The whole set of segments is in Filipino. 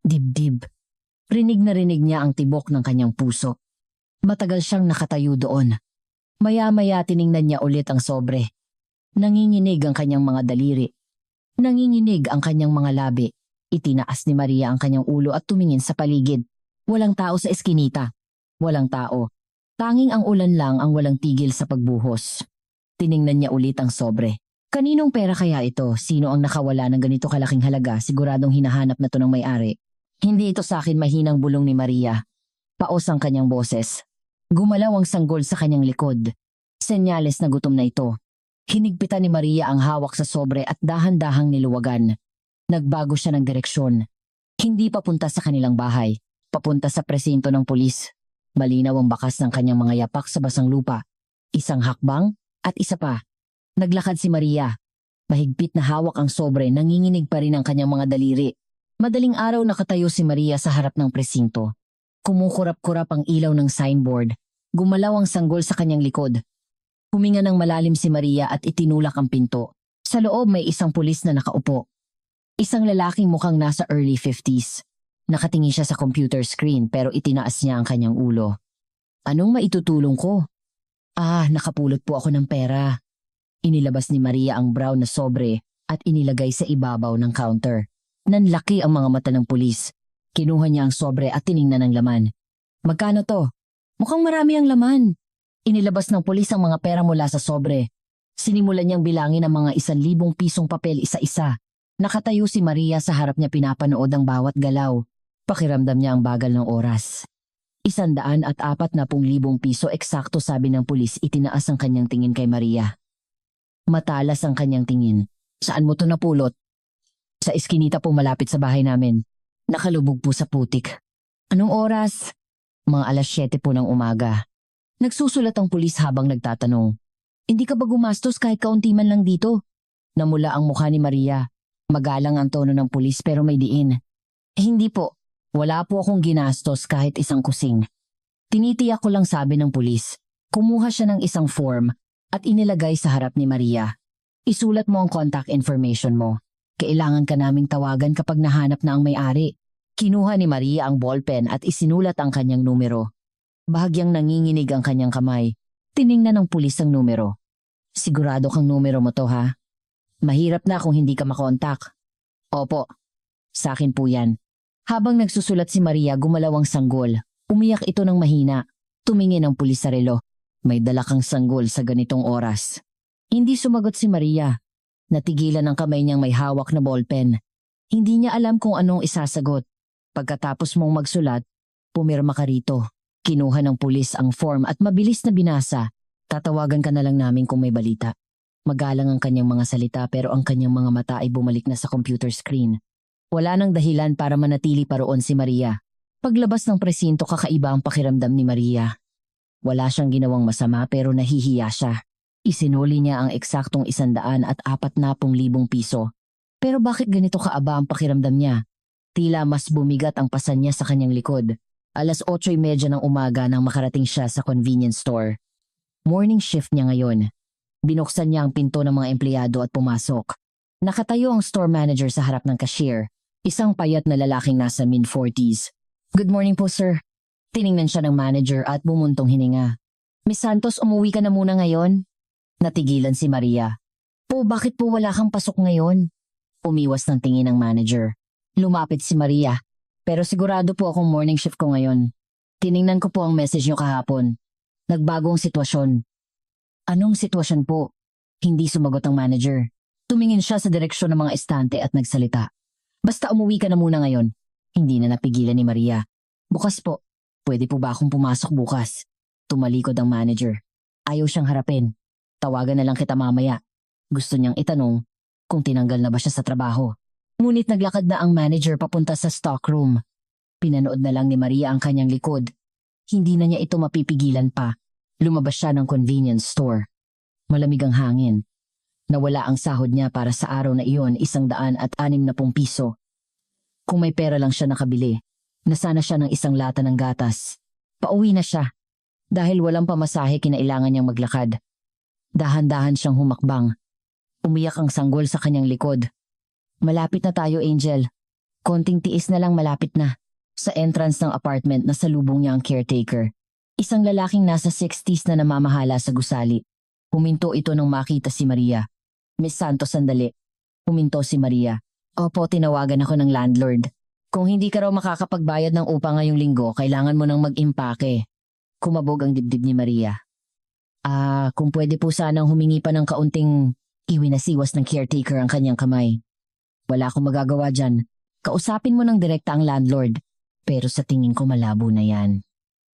dibdib. Rinig na rinig niya ang tibok ng kanyang puso. Matagal siyang nakatayo doon. Maya-maya tiningnan niya ulit ang sobre. Nanginginig ang kanyang mga daliri. Nanginginig ang kanyang mga labi. Itinaas ni Maria ang kanyang ulo at tumingin sa paligid. Walang tao sa eskinita. Walang tao. Tanging ang ulan lang ang walang tigil sa pagbuhos. Tiningnan niya ulit ang sobre. Kaninong pera kaya ito? Sino ang nakawala ng ganito kalaking halaga? Siguradong hinahanap na to ng may-ari. Hindi ito sa akin, mahinang bulong ni Maria. Paos ang kanyang boses. Gumalaw ang sanggol sa kanyang likod. Senyales na gutom na ito. Hinigpitan ni Maria ang hawak sa sobre at dahan-dahang niluwagan. Nagbago siya ng direksyon. Hindi papunta sa kanilang bahay. Papunta sa presinto ng pulis. Malinaw ang bakas ng kanyang mga yapak sa basang lupa. Isang hakbang at isa pa. Naglakad si Maria. Mahigpit na hawak ang sobre, nanginginig pa rin ang kanyang mga daliri. Madaling araw nakatayo si Maria sa harap ng presinto. Kumukurap-kurap ang ilaw ng signboard. Gumalaw ang sanggol sa kanyang likod. Huminga ng malalim si Maria at itinulak ang pinto. Sa loob may isang pulis na nakaupo. Isang lalaking mukhang nasa early 50s. Nakatingin siya sa computer screen pero itinaas niya ang kanyang ulo. Anong maitutulong ko? Nakapulot po ako ng pera. Inilabas ni Maria ang brown na sobre at inilagay sa ibabaw ng counter. Nanlaki ang mga mata ng pulis. Kinuha niya ang sobre at tiningnan ang laman. Magkano to? Mukhang marami ang laman. Inilabas ng pulis ang mga pera mula sa sobre. Sinimulan niyang bilangin ang mga 1,000 pisong papel isa-isa. Nakatayo si Maria sa harap niya, pinapanood ang bawat galaw. Pakiramdam niya ang bagal ng oras. 140,000 piso eksakto, sabi ng pulis. Itinaas ang kanyang tingin kay Maria. Matalas ang kanyang tingin. Saan mo to napulot? Sa eskinita po malapit sa bahay namin. Nakalubog po sa putik. Anong oras? Mga 7:00 po ng umaga. Nagsusulat ang pulis habang nagtatanong. Hindi ka ba gumastos kahit kaunti man lang dito? Namula ang mukha ni Maria. Magalang ang tono ng pulis pero may diin. Hindi po. Wala po akong ginastos kahit isang kusing. Tinitiyak ko lang, sabi ng pulis. Kumuha siya ng isang form at inilagay sa harap ni Maria. Isulat mo ang contact information mo. Kailangan ka naming tawagan kapag nahanap na ang may-ari. Kinuha ni Maria ang ballpen at isinulat ang kanyang numero. Bahagyang nanginginig ang kanyang kamay. Tiningnan ng pulis ang numero. Sigurado kang numero mo to, ha? Mahirap na kung hindi ka makontak. Opo. Sa akin po yan. Habang nagsusulat si Maria, gumalaw ang sanggol. Umiyak ito ng mahina. Tumingin ang pulis sa relo. May dala kang sanggol sa ganitong oras. Hindi sumagot si Maria. Natigilan ang kamay niyang may hawak na ballpen. Hindi niya alam kung anong isasagot. Pagkatapos mong magsulat, pumirma ka rito. Kinuha ng pulis ang form at mabilis na binasa. Tatawagan ka na lang namin kung may balita. Magalang ang kanyang mga salita pero ang kanyang mga mata ay bumalik na sa computer screen. Wala nang dahilan para manatili pa roon si Maria. Paglabas ng presinto, kakaiba ang pakiramdam ni Maria. Wala siyang ginawang masama pero nahihiya siya. Isinuli niya ang eksaktong 140,000 piso. Pero bakit ganito kaaba ang pakiramdam niya? Tila mas bumigat ang pasan niya sa kanyang likod. 8:30 ng umaga nang makarating siya sa convenience store. Morning shift niya ngayon. Binuksan niya ang pinto ng mga empleyado at pumasok. Nakatayo ang store manager sa harap ng cashier. Isang payat na lalaking nasa mid-40s. Good morning po, sir. Tiningnan siya ng manager at bumuntong hininga. Miss Santos, umuwi ka na muna ngayon? Natigilan si Maria. Po, bakit po wala kang pasok ngayon? Umiwas ng tingin ng manager. Lumapit si Maria. Pero sigurado po akong morning shift ko ngayon. Tiningnan ko po ang message niyo kahapon. Nagbago ang sitwasyon. Anong sitwasyon po? Hindi sumagot ang manager. Tumingin siya sa direksyon ng mga estante at nagsalita. Basta umuwi ka na muna ngayon. Hindi na napigilan ni Maria. Bukas po. Pwede po ba akong pumasok bukas? Tumalikod ang manager. Ayaw siyang harapin. Tawagan na lang kita mamaya. Gusto niyang itanong kung tinanggal na ba siya sa trabaho. Ngunit naglakad na ang manager papunta sa stockroom. Pinanood na lang ni Maria ang kanyang likod. Hindi na niya ito mapipigilan pa. Lumabas siya ng convenience store. Malamig ang hangin. Nawala ang sahod niya para sa araw na iyon, 160 piso. Kung may pera lang siya nakabili, nasana siya ng isang lata ng gatas. Pauwi na siya. Dahil walang pamasahe, kinailangan niyang maglakad. Dahan-dahan siyang humakbang. Umiyak ang sanggol sa kanyang likod. Malapit na tayo, Angel. Konting tiis na lang malapit na. Sa entrance ng apartment na salubong niya ang caretaker. Isang lalaking nasa 60s na namamahala sa gusali. Huminto ito nang makita si Maria. Miss Santos, sandali. Huminto si Maria. Opo, tinawagan ako ng landlord. Kung hindi ka raw makakapagbayad ng upa ngayong linggo, kailangan mo nang mag-impake. Kumabog ang dibdib ni Maria. Kung pwede po sanang humingi pa ng kaunting iwinasiwas ng caretaker ang kanyang kamay. Wala akong magagawa dyan. Kausapin mo ng direkta ang landlord. Pero sa tingin ko malabo na yan.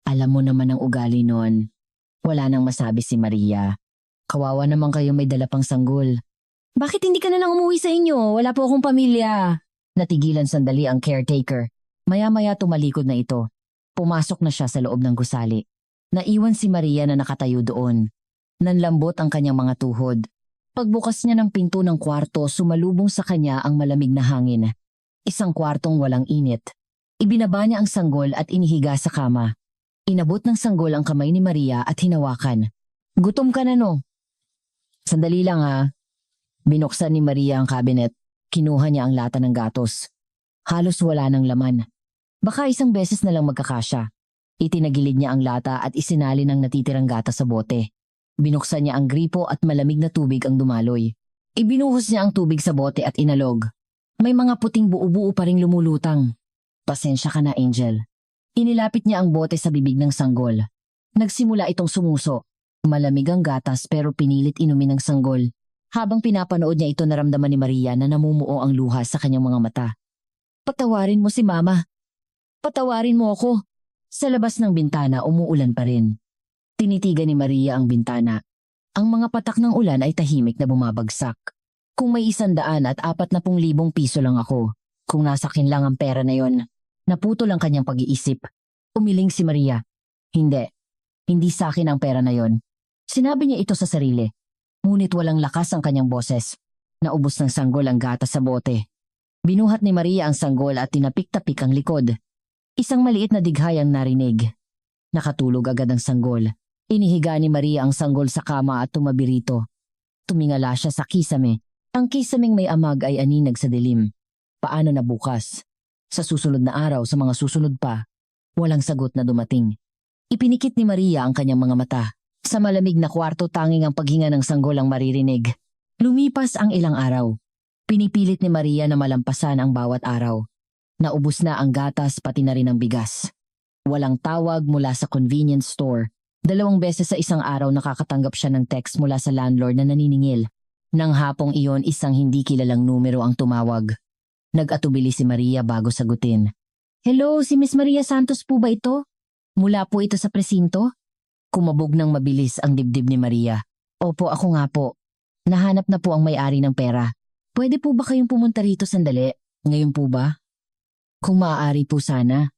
Alam mo naman ang ugali nun. Wala nang masabi si Maria. Kawawa naman kayo may dala pang sanggol. Bakit hindi ka na lang umuwi sa inyo? Wala po akong pamilya. Natigilan sandali ang caretaker. Maya-maya tumalikod na ito. Pumasok na siya sa loob ng gusali. Naiwan si Maria na nakatayo doon. Nanlambot ang kanyang mga tuhod. Pagbukas niya ng pinto ng kwarto, sumalubong sa kanya ang malamig na hangin. Isang kwartong walang init. Ibinaba niya ang sanggol at inihiga sa kama. Inabot ng sanggol ang kamay ni Maria at hinawakan. Gutom ka na no? Sandali lang ha. Binuksan ni Maria ang cabinet. Kinuha niya ang lata ng gatos. Halos wala ng laman. Baka isang beses na lang magkakasya. Itinagilid niya ang lata at isinali ng natitirang gatas sa bote. Binuksan niya ang gripo at malamig na tubig ang dumaloy. Ibinuhos niya ang tubig sa bote at inalog. May mga puting buo-buo pa ring lumulutang. Pasensya ka na, Angel. Inilapit niya ang bote sa bibig ng sanggol. Nagsimula itong sumuso. Malamig ang gatas pero pinilit inumin ng sanggol. Habang pinapanood niya ito, naramdaman ni Maria na namumuo ang luha sa kanyang mga mata. Patawarin mo si Mama. Patawarin mo ako. Sa labas ng bintana, umuulan pa rin. Tinitigan ni Maria ang bintana. Ang mga patak ng ulan ay tahimik na bumabagsak. Kung may 100 at 40,000 piso lang ako, kung nasa akin lang ang pera na yon. Naputol ang kanyang pag-iisip. Umiling si Maria. Hindi sa akin ang pera na yon. Sinabi niya ito sa sarili. Ngunit walang lakas ang kanyang boses. Naubos ng sanggol ang gatas sa bote. Binuhat ni Maria ang sanggol at tinapik-tapik ang likod. Isang maliit na dighay ang narinig. Nakatulog agad ang sanggol. Inihiga ni Maria ang sanggol sa kama at tumabi rito. Tumingala siya sa kisame. Ang kisameng may amag ay aninag sa dilim. Paano na bukas? Sa susunod na araw, sa mga susunod pa, walang sagot na dumating. Ipinikit ni Maria ang kanyang mga mata. Sa malamig na kwarto, tanging ang paghinga ng sanggol ang maririnig. Lumipas ang ilang araw. Pinipilit ni Maria na malampasan ang bawat araw. Naubos na ang gatas pati na rin ang bigas. Walang tawag mula sa convenience store. 2 beses sa isang araw nakakatanggap siya ng text mula sa landlord na naniningil. Nang hapong iyon, isang hindi kilalang numero ang tumawag. Nag-atubili si Maria bago sagutin. Hello, si Miss Maria Santos po ba ito? Mula po ito sa presinto? Kumabog ng mabilis ang dibdib ni Maria. Opo, ako nga po. Nahanap na po ang may-ari ng pera. Pwede po ba kayong pumunta rito sandali? Ngayon po ba? Kung maaari po sana.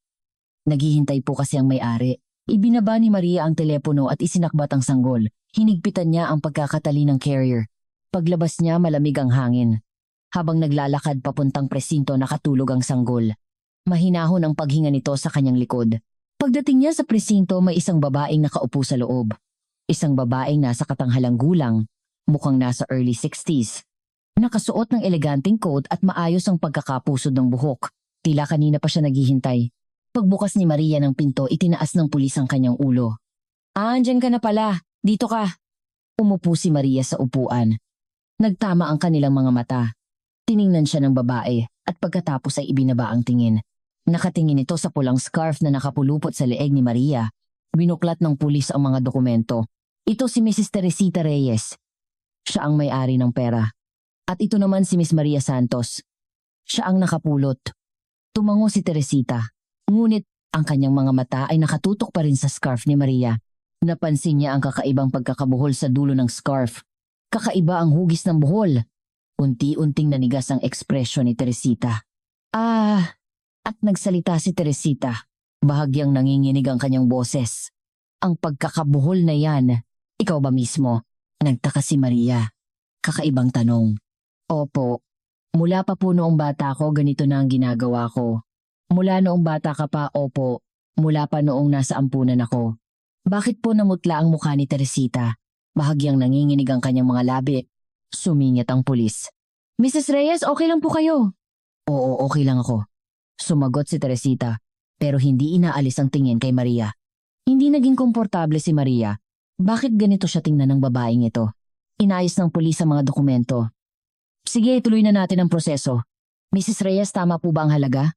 Naghihintay po kasi ang may-ari. Ibinaba ni Maria ang telepono at isinakbat ang sanggol. Hinigpitan niya ang pagkakatali ng carrier. Paglabas niya, malamig ang hangin. Habang naglalakad papuntang presinto, nakatulog ang sanggol. Mahinahon ang paghinga nito sa kanyang likod. Pagdating niya sa presinto, may isang babaeng nakaupo sa loob. Isang babaeng nasa katanghalang gulang, mukhang nasa early 60s. Nakasuot ng eleganteng coat at maayos ang pagkakapusod ng buhok. Tila kanina pa siya naghihintay. Pagbukas ni Maria ng pinto, itinaas ng pulis ang kanyang ulo. Andyan ka na pala. Dito ka. Umupo si Maria sa upuan. Nagtama ang kanilang mga mata. Tiningnan siya ng babae at pagkatapos ay ibinaba ang tingin. Nakatingin ito sa pulang scarf na nakapulupot sa leeg ni Maria. Binuklat ng pulis ang mga dokumento. Ito si Mrs. Teresita Reyes. Siya ang may-ari ng pera. At ito naman si Miss Maria Santos. Siya ang nakapulot. Tumango si Teresita. Ngunit ang kanyang mga mata ay nakatutok pa rin sa scarf ni Maria. Napansin niya ang kakaibang pagkakabuhol sa dulo ng scarf. Kakaiba ang hugis ng buhol. Unti-unting nanigas ang ekspresyon ni Teresita. At nagsalita si Teresita. Bahagyang nanginginig ang kanyang boses. Ang pagkakabuhol na yan, ikaw ba mismo? Nagtaka si Maria. Kakaibang tanong. Opo. Mula pa po noong bata ko, ganito na ang ginagawa ko. Mula noong bata ka pa, opo. Mula pa noong nasa ampunan ako. Bakit po namutla ang mukha ni Teresita? Bahagyang nanginginig ang kanyang mga labi. Sumingit ang pulis. Mrs. Reyes, okay lang po kayo? Oo, okay lang ako. Sumagot si Teresita, pero hindi inaalis ang tingin kay Maria. Hindi naging komportable si Maria. Bakit ganito siya tingnan ng babaeng ito? Inayos ng pulis ang mga dokumento. Sige, tuloy na natin ang proseso. Mrs. Reyes, tama po ba ang halaga?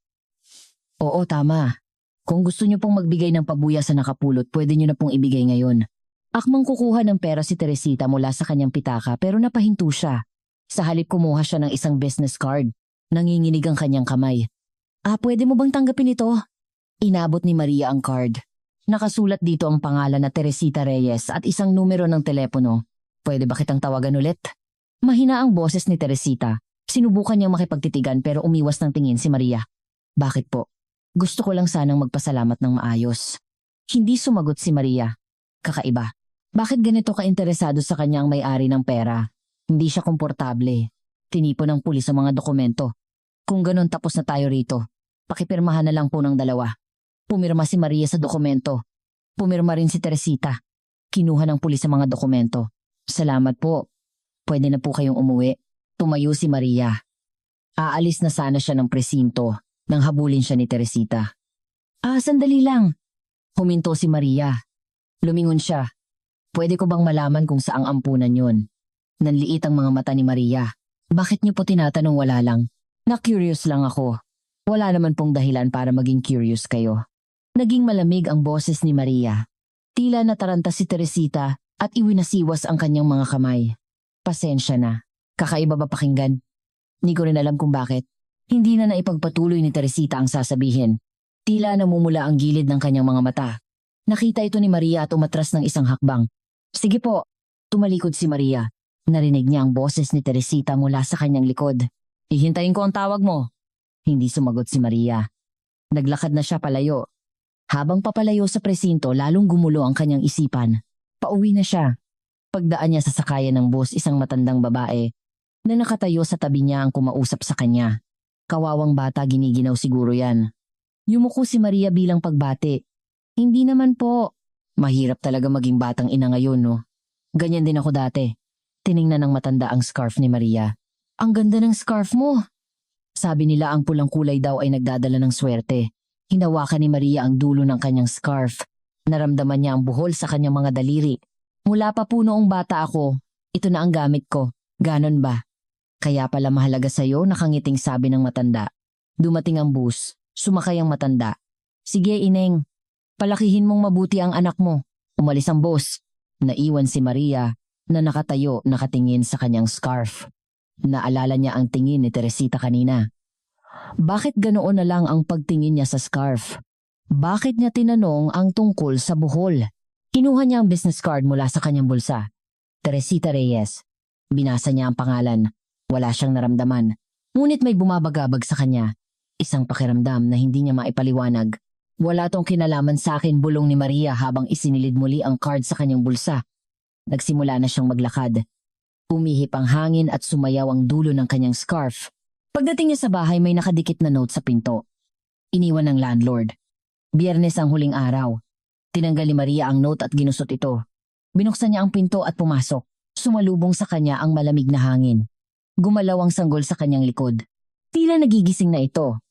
Oo, tama. Kung gusto niyo pong magbigay ng pabuya sa nakapulot, pwede niyo na pong ibigay ngayon. Akmang kukuha ng pera si Teresita mula sa kanyang pitaka pero napahinto siya. Sa halip kumuha siya ng isang business card. Nanginginig ang kanyang kamay. Pwede mo bang tanggapin ito? Inabot ni Maria ang card. Nakasulat dito ang pangalan na Teresita Reyes at isang numero ng telepono. Pwede ba kitang tawagan ulit? Mahina ang boses ni Teresita. Sinubukan niyang makipagtitigan pero umiwas ng tingin si Maria. Bakit po? Gusto ko lang sanang magpasalamat ng maayos. Hindi sumagot si Maria. Kakaiba. Bakit ganito ka-interesado sa kanyang may-ari ng pera? Hindi siya komportable. Tinipon ng pulis ang mga dokumento. Kung ganun tapos na tayo rito. Pakipirmahan na lang po ng dalawa. Pumirma si Maria sa dokumento. Pumirma rin si Teresita. Kinuha ng pulis ang mga dokumento. Salamat po. Pwede na po kayong umuwi. Tumayo si Maria. Aalis na sana siya ng presinto nang habulin siya ni Teresita. Sandali lang. Huminto si Maria. Lumingon siya. Pwede ko bang malaman kung saang ampunan yun? Nanliit ang mga mata ni Maria. Bakit niyo po tinatanong wala lang? Na-curious lang ako. Wala naman pong dahilan para maging curious kayo. Naging malamig ang boses ni Maria. Tila nataranta si Teresita at iwinasiwas ang kanyang mga kamay. Pasensya na. Kakaiba ba pakinggan? Hindi ko rin alam kung bakit. Hindi na naipagpatuloy ni Teresita ang sasabihin. Tila namumula ang gilid ng kanyang mga mata. Nakita ito ni Maria at umatras ng isang hakbang. Sige po. Tumalikod si Maria. Narinig niya ang boses ni Teresita mula sa kanyang likod. Hihintayin ko ang tawag mo. Hindi sumagot si Maria. Naglakad na siya palayo. Habang papalayo sa presinto, lalong gumulo ang kanyang isipan. Pauwi na siya. Pagdaan niya sa sakayan ng bus, isang matandang babae na nakatayo sa tabi niya ang kumausap sa kanya. Kawawang bata, giniginaw siguro yan. Yumuko si Maria bilang pagbati. Hindi naman po. Mahirap talaga maging batang ina ngayon, no? Ganyan din ako dati. Tiningnan ng matanda ang scarf ni Maria. Ang ganda ng scarf mo. Sabi nila ang pulang kulay daw ay nagdadala ng swerte. Hinawakan ni Maria ang dulo ng kanyang scarf. Naramdaman niya ang buhol sa kanyang mga daliri. Mula pa po noong bata ako, ito na ang gamit ko. Ganon ba? Kaya pala mahalaga sa'yo, nakangiting sabi ng matanda. Dumating ang bus. Sumakay ang matanda. Sige, Ineng. Palakihin mong mabuti ang anak mo. Umalis ang bus. Naiwan si Maria na nakatayo, nakatingin sa kanyang scarf. Naalala niya ang tingin ni Teresita kanina. Bakit ganoon na lang ang pagtingin niya sa scarf? Bakit niya tinanong ang tungkol sa buhol? Kinuha niya ang business card mula sa kanyang bulsa. Teresita Reyes. Binasa niya ang pangalan. Wala siyang naramdaman. Ngunit may bumabagabag sa kanya. Isang pakiramdam na hindi niya maipaliwanag. Wala tong kinalaman sa akin, bulong ni Maria habang isinilid muli ang card sa kanyang bulsa. Nagsimula na siyang maglakad. Umihip ang hangin at sumayaw ang dulo ng kanyang scarf. Pagdating niya sa bahay, may nakadikit na note sa pinto. Iniwan ng landlord. Biyernes ang huling araw. Tinanggal ni Maria ang note at ginusot ito. Binuksan niya ang pinto at pumasok. Sumalubong sa kanya ang malamig na hangin. Gumalaw ang sanggol sa kanyang likod. Tila nagigising na ito.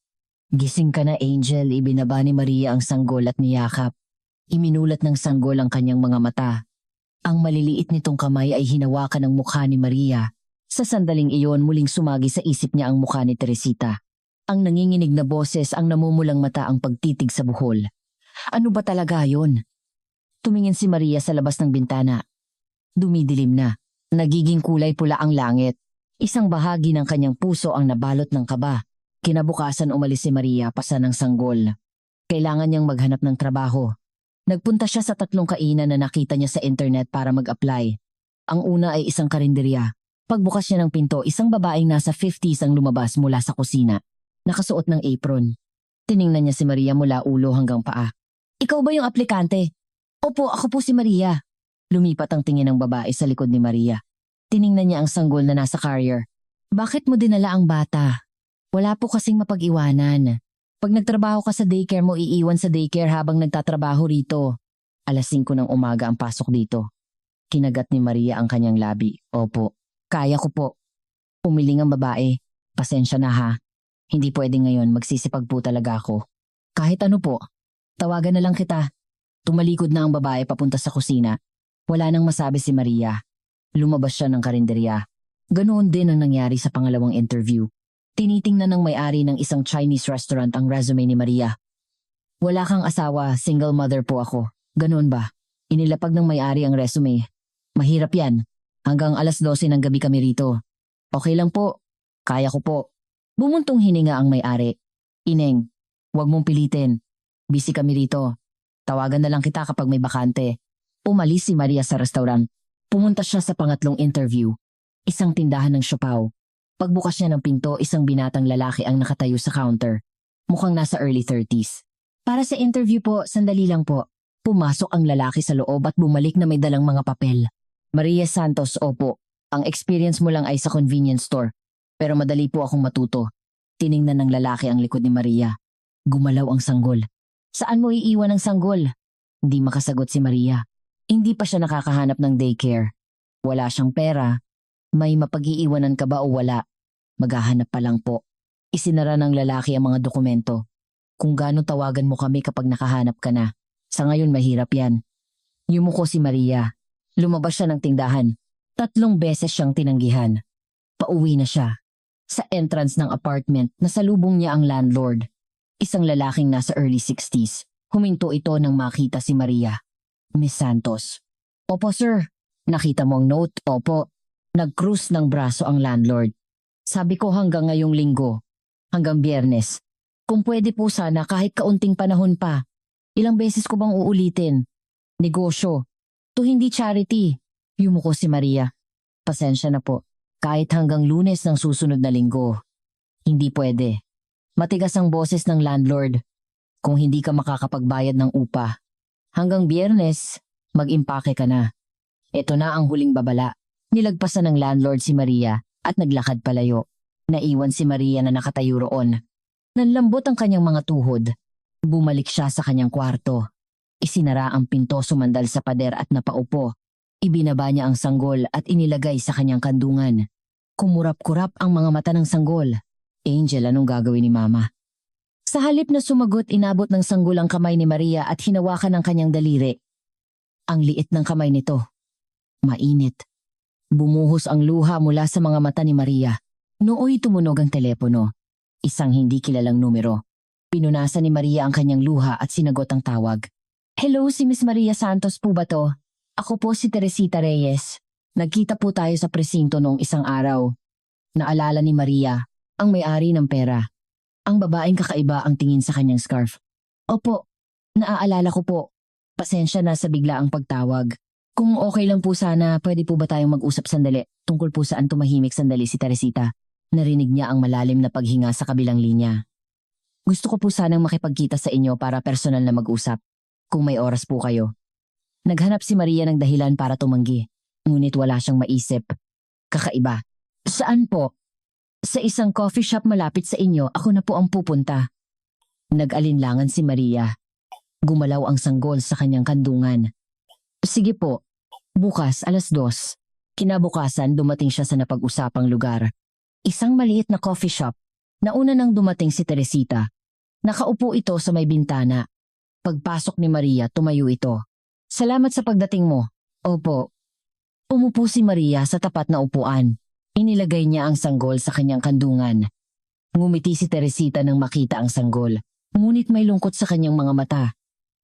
Gising ka na, Angel, ibinaba ni Maria ang sanggol at niyakap. Iminulat ng sanggol ang kanyang mga mata. Ang maliliit nitong kamay ay hinawakan ng mukha ni Maria. Sa sandaling iyon, muling sumagi sa isip niya ang mukha ni Teresita. Ang nanginginig na boses, ang namumulang mata, ang pagtitig sa buhol. Ano ba talaga yon? Tumingin si Maria sa labas ng bintana. Dumidilim na. Nagiging kulay pula ang langit. Isang bahagi ng kanyang puso ang nabalot ng kaba. Kinabukasan umalis si Maria pasa ng sanggol. Kailangan niyang maghanap ng trabaho. Nagpunta siya sa 3 kainan na nakita niya sa internet para mag-apply. Ang una ay isang karinderya. Pagbukas niya ng pinto, isang babaeng nasa 50s ang lumabas mula sa kusina. Nakasuot ng apron. Tiningnan niya si Maria mula ulo hanggang paa. Ikaw ba yung aplikante? Opo, ako po si Maria. Lumipat ang tingin ng babae sa likod ni Maria. Tiningnan niya ang sanggol na nasa carrier. Bakit mo dinala ang bata? Wala po kasing mapag-iwanan. Pag nagtrabaho ka sa daycare mo, iiwan sa daycare habang nagtatrabaho rito. 5:00 ng umaga ang pasok dito. Kinagat ni Maria ang kanyang labi. Opo, kaya ko po. Umiling ang babae. Pasensya na ha. Hindi pwede ngayon, magsisipag po talaga ako. Kahit ano po, tawagan na lang kita. Tumalikod na ang babae papunta sa kusina. Wala nang masabi si Maria. Lumabas siya ng karinderya. Ganoon din ang nangyari sa pangalawang interview. Tinitingnan ng may-ari ng isang Chinese restaurant ang resume ni Maria. Wala kang asawa, single mother po ako. Ganoon ba? Inilapag ng may-ari ang resume. Mahirap yan. Hanggang alas 12 ng gabi kami rito. Okay lang po. Kaya ko po. Bumuntong hininga ang may-ari. Ineng, huwag mong pilitin. Busy kami rito. Tawagan na lang kita kapag may bakante. Umalis si Maria sa restaurant. Pumunta siya sa pangatlong interview. Isang tindahan ng siopaw. Pagbukas niya ng pinto, isang binatang lalaki ang nakatayo sa counter. Mukhang nasa early 30s. Para sa interview po, sandali lang po. Pumasok ang lalaki sa loob at bumalik na may dalang mga papel. Maria Santos, opo. Ang experience mo lang ay sa convenience store. Pero madali po akong matuto. Tiningnan ng lalaki ang likod ni Maria. Gumalaw ang sanggol. Saan mo iiwan ang sanggol? Hindi makasagot si Maria. Hindi pa siya nakakahanap ng daycare. Wala siyang pera. May mapag-iiwanan ka ba o wala? Maghahanap pa lang po. Isinara ng lalaki ang mga dokumento. Kung gaano tawagan mo kami kapag nakahanap ka na. Sa ngayon mahirap yan. Yumuko si Maria. Lumabas siya ng tindahan. 3 beses siyang tinanggihan. Pauwi na siya. Sa entrance ng apartment, nasalubong niya ang landlord. Isang lalaking nasa early 60s. Huminto ito nang makita si Maria. Miss Santos. Opo sir. Nakita mo ang note? Opo. Nag-cruise ng braso ang landlord. Sabi ko hanggang ngayong linggo. Hanggang Biyernes. Kung pwede po sana kahit kaunting panahon pa. Ilang beses ko bang uulitin? Negosyo. To hindi charity. Yumuko si Maria. Pasensya na po. Kahit hanggang Lunes ng susunod na linggo. Hindi pwede. Matigas ang boses ng landlord. Kung hindi ka makakapagbayad ng upa. Hanggang Biyernes, mag-impake ka na. Ito na ang huling babala. Nilagpasan ng landlord si Maria at naglakad palayo. Naiwan si Maria na nakatayo roon. Nanlambot ang kanyang mga tuhod. Bumalik siya sa kanyang kwarto. Isinara ang pinto, sumandal sa pader at napaupo. Ibinaba niya ang sanggol at inilagay sa kanyang kandungan. Kumurap-kurap ang mga mata ng sanggol. Angel, anong gagawin ni Mama? Sa halip na sumagot, inabot ng sanggol ang kamay ni Maria at hinawakan ang kanyang daliri. Ang liit ng kamay nito. Mainit. Bumuhos ang luha mula sa mga mata ni Maria. Nooy tumunog ang telepono. Isang hindi kilalang numero. Pinunasan ni Maria ang kanyang luha at sinagot ang tawag. Hello, si Miss Maria Santos po ba to? Ako po si Teresita Reyes. Nagkita po tayo sa presinto noong isang araw. Naalala ni Maria, ang may-ari ng pera. Ang babaeng kakaiba ang tingin sa kanyang scarf. Opo, naaalala ko po. Pasensya na sa bigla ang pagtawag. Kung okay lang po sana, pwede po ba tayong mag-usap sandali? Tungkol po saan tumahimik sandali si Teresita. Narinig niya ang malalim na paghinga sa kabilang linya. Gusto ko po sanang makipagkita sa inyo para personal na mag-usap. Kung may oras po kayo. Naghanap si Maria ng dahilan para tumanggi. Ngunit wala siyang maisip. Kakaiba. Saan po? Sa isang coffee shop malapit sa inyo, ako na po ang pupunta. Nag-alinlangan si Maria. Gumalaw ang sanggol sa kanyang kandungan. Sige po. Bukas, alas 2. Kinabukasan, dumating siya sa napag-usapang lugar. Isang maliit na coffee shop. Nauna nang dumating si Teresita. Nakaupo ito sa may bintana. Pagpasok ni Maria, tumayo ito. Salamat sa pagdating mo. Opo. Umupo si Maria sa tapat na upuan. Inilagay niya ang sanggol sa kanyang kandungan. Ngumiti si Teresita nang makita ang sanggol. Ngunit may lungkot sa kanyang mga mata.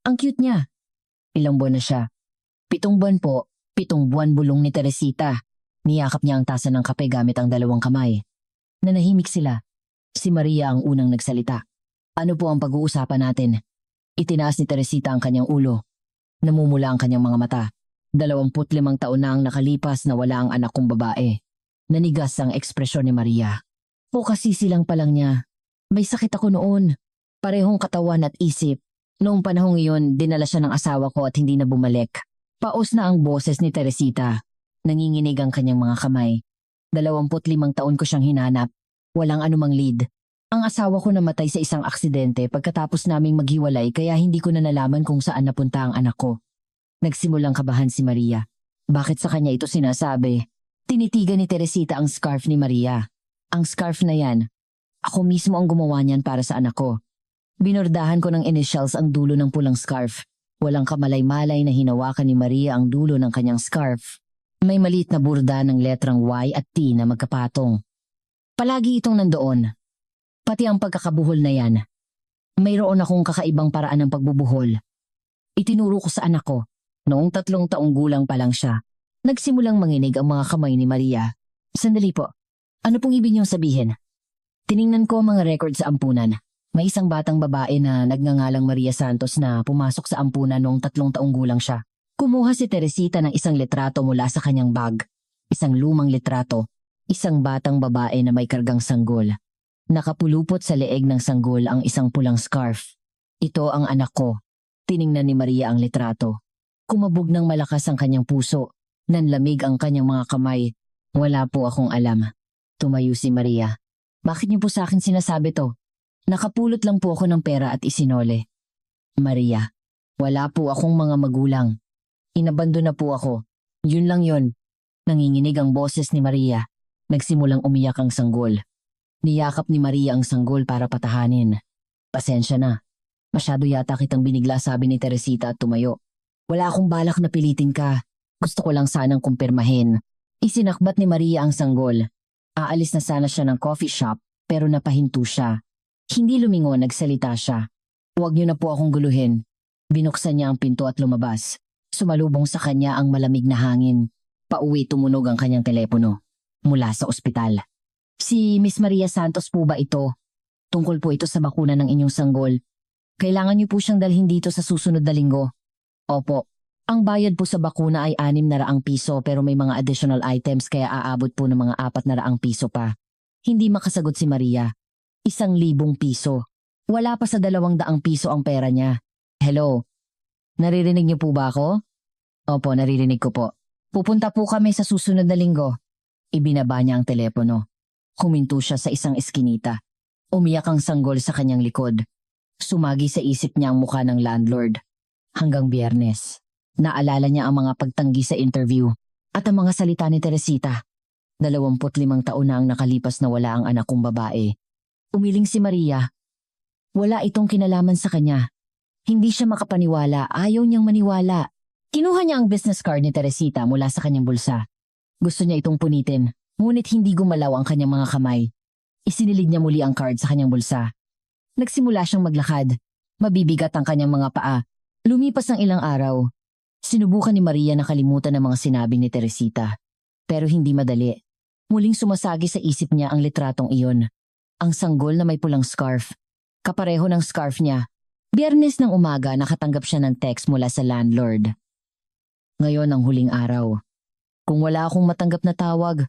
Ang cute niya. Ilang buwan na siya. 7 buwan po. 7 buwan bulong ni Teresita. Niyakap niya ang tasa ng kape gamit ang 2 kamay. Nanahimik sila. Si Maria ang unang nagsalita. Ano po ang pag-uusapan natin? Itinaas ni Teresita ang kanyang ulo. Namumula ang kanyang mga mata. 25 taon na ang nakalipas na wala ang anak kong babae. Nanigas ang ekspresyon ni Maria. O kasi silang pa lang niya. May sakit ako noon. Parehong katawan at isip. Noong panahong iyon, dinala siya ng asawa ko at hindi na bumalik. Paos na ang boses ni Teresita. Nanginginig ang kanyang mga kamay. 25 taon ko siyang hinanap. Walang anumang lead. Ang asawa ko namatay sa isang aksidente pagkatapos naming maghiwalay kaya hindi ko na nalaman kung saan napunta ang anak ko. Nagsimulang kabahan si Maria. Bakit sa kanya ito sinasabi? Tinitigan ni Teresita ang scarf ni Maria. Ang scarf na yan, Ako mismo ang gumawa niyan para sa anak ko. Binordahan ko ng initials ang dulo ng pulang scarf. Walang kamalay-malay na hinawakan ni Maria ang dulo ng kanyang scarf. May maliit na burda ng letrang Y at T na magkapatong. Palagi itong nandoon. Pati ang pagkakabuhol na yan. Mayroon akong kakaibang paraan ng pagbubuhol. Itinuro ko sa anak ko. Noong 3 taong gulang pa lang siya, nagsimulang manginig ang mga kamay ni Maria. Sandali po. Ano pong ibig niyong sabihin? Tiningnan ko ang mga record sa ampunan. May isang batang babae na nagngangalang Maria Santos na pumasok sa ampunan noong 3 taong gulang siya. Kumuha si Teresita ng isang litrato mula sa kanyang bag. Isang lumang litrato. Isang batang babae na may kargang sanggol. Nakapulupot sa leeg ng sanggol ang isang pulang scarf. Ito ang anak ko. Tiningnan ni Maria ang litrato. Kumabog ng malakas ang kanyang puso. Nanlamig ang kanyang mga kamay. Wala po akong alam. Tumayo si Maria. Bakit niyo po sa akin sinasabi to? Nakapulot lang po ako ng pera at isinole. Maria, wala po akong mga magulang. Inabando na po ako. Yun lang yun. Nanginginig ang boses ni Maria. Nagsimulang umiyak ang sanggol. Niyakap ni Maria ang sanggol para patahanin. Pasensya na. Masyado yata kitang binigla, sabi ni Teresita at tumayo. Wala akong balak na pilitin ka. Gusto ko lang sanang kumpirmahin. Isinakbat ni Maria ang sanggol. Aalis na sana siya ng coffee shop pero napahinto siya. Hindi lumingon, nagsalita siya. Huwag niyo na po akong guluhin. Binuksan niya ang pinto at lumabas. Sumalubong sa kanya ang malamig na hangin. Pauwi tumunog ang kanyang telepono. Mula sa ospital. Si Miss Maria Santos po ba ito? Tungkol po ito sa bakuna ng inyong sanggol. Kailangan niyo po siyang dalhin dito sa susunod na linggo. Opo. Ang bayad po sa bakuna ay 600 piso pero may mga additional items kaya aabot po ng mga 400 piso pa. Hindi makasagot si Maria. 1,000 piso. Wala pa sa 200 piso ang pera niya. Hello? Naririnig niyo po ba ako? Opo, naririnig ko po. Pupunta po kami sa susunod na linggo. Ibinaba niya ang telepono. Huminto siya sa isang eskinita. Umiyak ang sanggol sa kanyang likod. Sumagi sa isip niya ang mukha ng landlord. Hanggang Biyernes. Naalala niya ang mga pagtanggi sa interview at ang mga salita ni Teresita. 25 taon na ang nakalipas na wala ang anak kong babae. Umiling si Maria. Wala itong kinalaman sa kanya. Hindi siya makapaniwala, ayaw niyang maniwala. Kinuha niya ang business card ni Teresita mula sa kanyang bulsa. Gusto niya itong punitin, ngunit hindi gumalaw ang kanyang mga kamay. Isinilid niya muli ang card sa kanyang bulsa. Nagsimula siyang maglakad. Mabibigat ang kanyang mga paa. Lumipas ang ilang araw. Sinubukan ni Maria na kalimutan ang mga sinabi ni Teresita. Pero hindi madali. Muling sumasagi sa isip niya ang litratong iyon. Ang sanggol na may pulang scarf. Kapareho ng scarf niya. Biyernes ng umaga nakatanggap siya ng text mula sa landlord. Ngayon ang huling araw. Kung wala akong matanggap na tawag,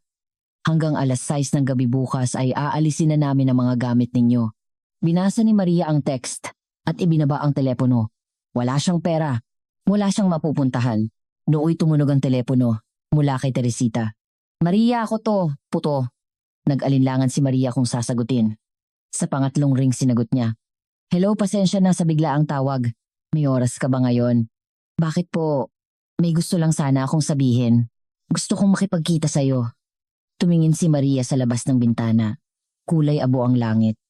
hanggang 6:00 ng gabi bukas ay aalisin na namin ang mga gamit ninyo. Binasa ni Maria ang text at ibinaba ang telepono. Wala siyang pera. Wala siyang mapupuntahan. Nooy tumunog ang telepono mula kay Teresita. Maria, ako to, puto. Nag-alinlangan si Maria kung sasagutin. Sa pangatlong ring sinagot niya. Hello, pasensya na sa biglaang tawag. May oras ka ba ngayon? Bakit po? May gusto lang sana akong sabihin. Gusto kong makipagkita sa'yo. Tumingin si Maria sa labas ng bintana. Kulay abo ang langit.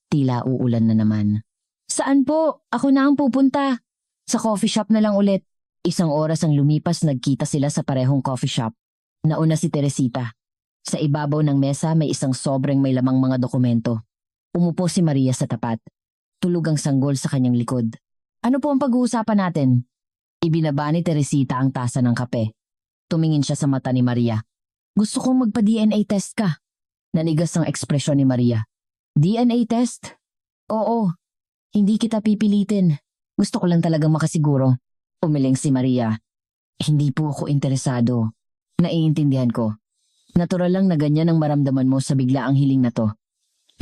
Tila uulan na naman. Saan po? Ako na ang pupunta. Sa coffee shop na lang ulit. 1 oras ang lumipas, nagkita sila sa parehong coffee shop. Nauna si Teresita. Sa ibabaw ng mesa may isang sobrang may lamang mga dokumento. Umupo si Maria sa tapat. Tulog ang sanggol sa kanyang likod. Ano po ang pag-uusapan natin? Ibinaba ni Teresita ang tasa ng kape. Tumingin siya sa mata ni Maria. Gusto kong magpa-DNA test ka. Nanigas ang ekspresyon ni Maria. DNA test? Oo. Hindi kita pipilitin. Gusto ko lang talagang makasiguro. Umiling si Maria. Hindi po ako interesado. Naiintindihan ko. Natural lang na ganyan ang maramdaman mo sa biglaang hiling na to.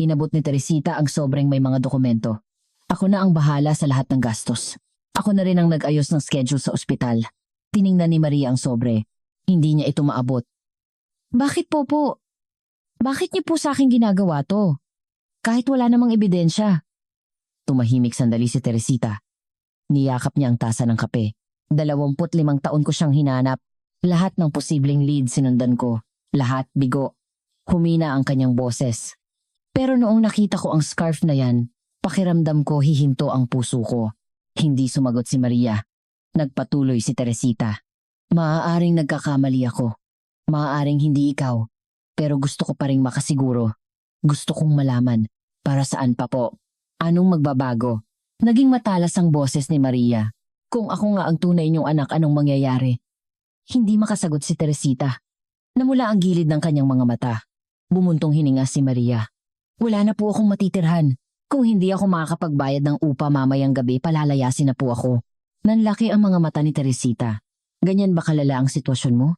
Inabot ni Teresita ang sobrang may mga dokumento. Ako na ang bahala sa lahat ng gastos. Ako na rin ang nag-ayos ng schedule sa ospital. Tiningnan ni Maria ang sobre. Hindi niya ito maabot. Bakit po? Bakit niyo po sa akin ginagawa to? Kahit wala namang ebidensya. Tumahimik sandali si Teresita. Niyakap niya ang tasa ng kape. 25 taon ko siyang hinanap. Lahat ng posibleng lead sinundan ko. Lahat bigo. Humina ang kanyang boses. Pero noong nakita ko ang scarf na yan, pakiramdam ko hihinto ang puso ko. Hindi sumagot si Maria. Nagpatuloy si Teresita. Maaaring nagkakamali ako. Maaaring hindi ikaw. Pero gusto ko pa ring makasiguro. Gusto kong malaman. Para saan pa po? Anong magbabago? Naging matalas ang boses ni Maria. Kung ako nga ang tunay niyong anak, anong mangyayari? Hindi makasagot si Teresita. Namula ang gilid ng kanyang mga mata. Bumuntong hininga si Maria. Wala na po akong matitirhan. Kung hindi ako makakapagbayad ng upa mamayang gabi, palalayasin na po ako. Nanlaki ang mga mata ni Teresita. Ganyan ba kalala ang sitwasyon mo?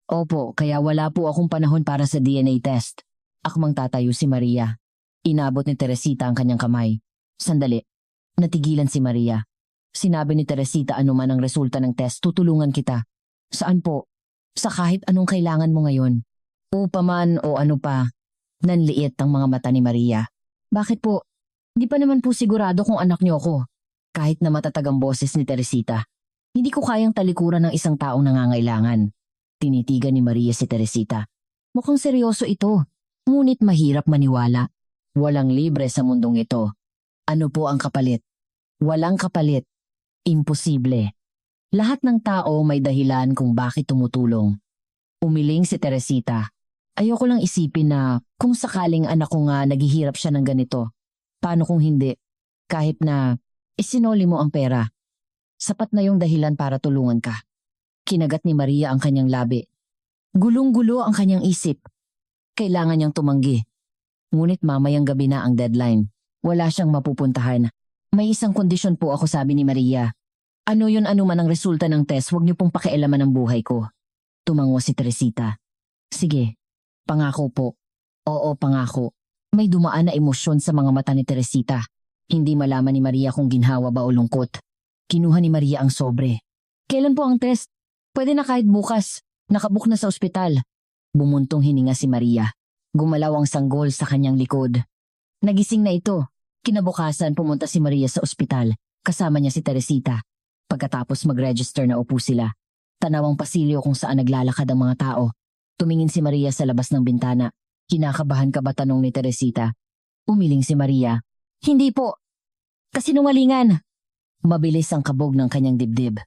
Opo, kaya wala po akong panahon para sa DNA test. Akmang tatayo si Maria. Inabot ni Teresita ang kanyang kamay. Sandali. Natigilan si Maria. Sinabi ni Teresita anuman ang resulta ng test, tutulungan kita. Saan po? Sa kahit anong kailangan mo ngayon. Upa man o ano pa. Nanliit ang mga mata ni Maria. Bakit po? Di pa naman po sigurado kung anak niyo ako. Kahit na matatag ang boses ni Teresita. Hindi ko kayang talikuran ng isang taong nangangailangan. Tinitigan ni Maria si Teresita. Mukhang seryoso ito. Ngunit mahirap maniwala. Walang libre sa mundong ito. Ano po ang kapalit? Walang kapalit. Imposible. Lahat ng tao may dahilan kung bakit tumutulong. Umiling si Teresita. Ayoko lang isipin na kung sakaling anak ko nga naghihirap siya ng ganito. Paano kung hindi? Kahit na isinoli mo ang pera. Sapat na yung dahilan para tulungan ka. Kinagat ni Maria ang kanyang labi. Gulong-gulo ang kanyang isip. Kailangan niyang tumanggi. Ngunit mamayang gabi na ang deadline. Wala siyang mapupuntahan. May isang kondisyon po ako, sabi ni Maria. Ano yun, ano man ang resulta ng test, huwag niyo pong pakialaman ang buhay ko. Tumango si Teresita. Sige, pangako po. Oo, pangako. May dumaan na emosyon sa mga mata ni Teresita. Hindi malaman ni Maria kung ginhawa ba o lungkot. Kinuha ni Maria ang sobre. Kailan po ang test? Pwede na kahit bukas. Nakabook na sa ospital. Bumuntong hininga si Maria. Gumalaw ang sanggol sa kanyang likod. Nagising na ito. Kinabukasan pumunta si Maria sa ospital. Kasama niya si Teresita. Pagkatapos mag-register na upo sila. Tanawang pasilyo kung saan naglalakad ang mga tao. Tumingin si Maria sa labas ng bintana. Kinakabahan ka ba, tanong ni Teresita? Umiling si Maria. Hindi po. Kasinungalingan. Mabilis ang kabog ng kanyang dibdib.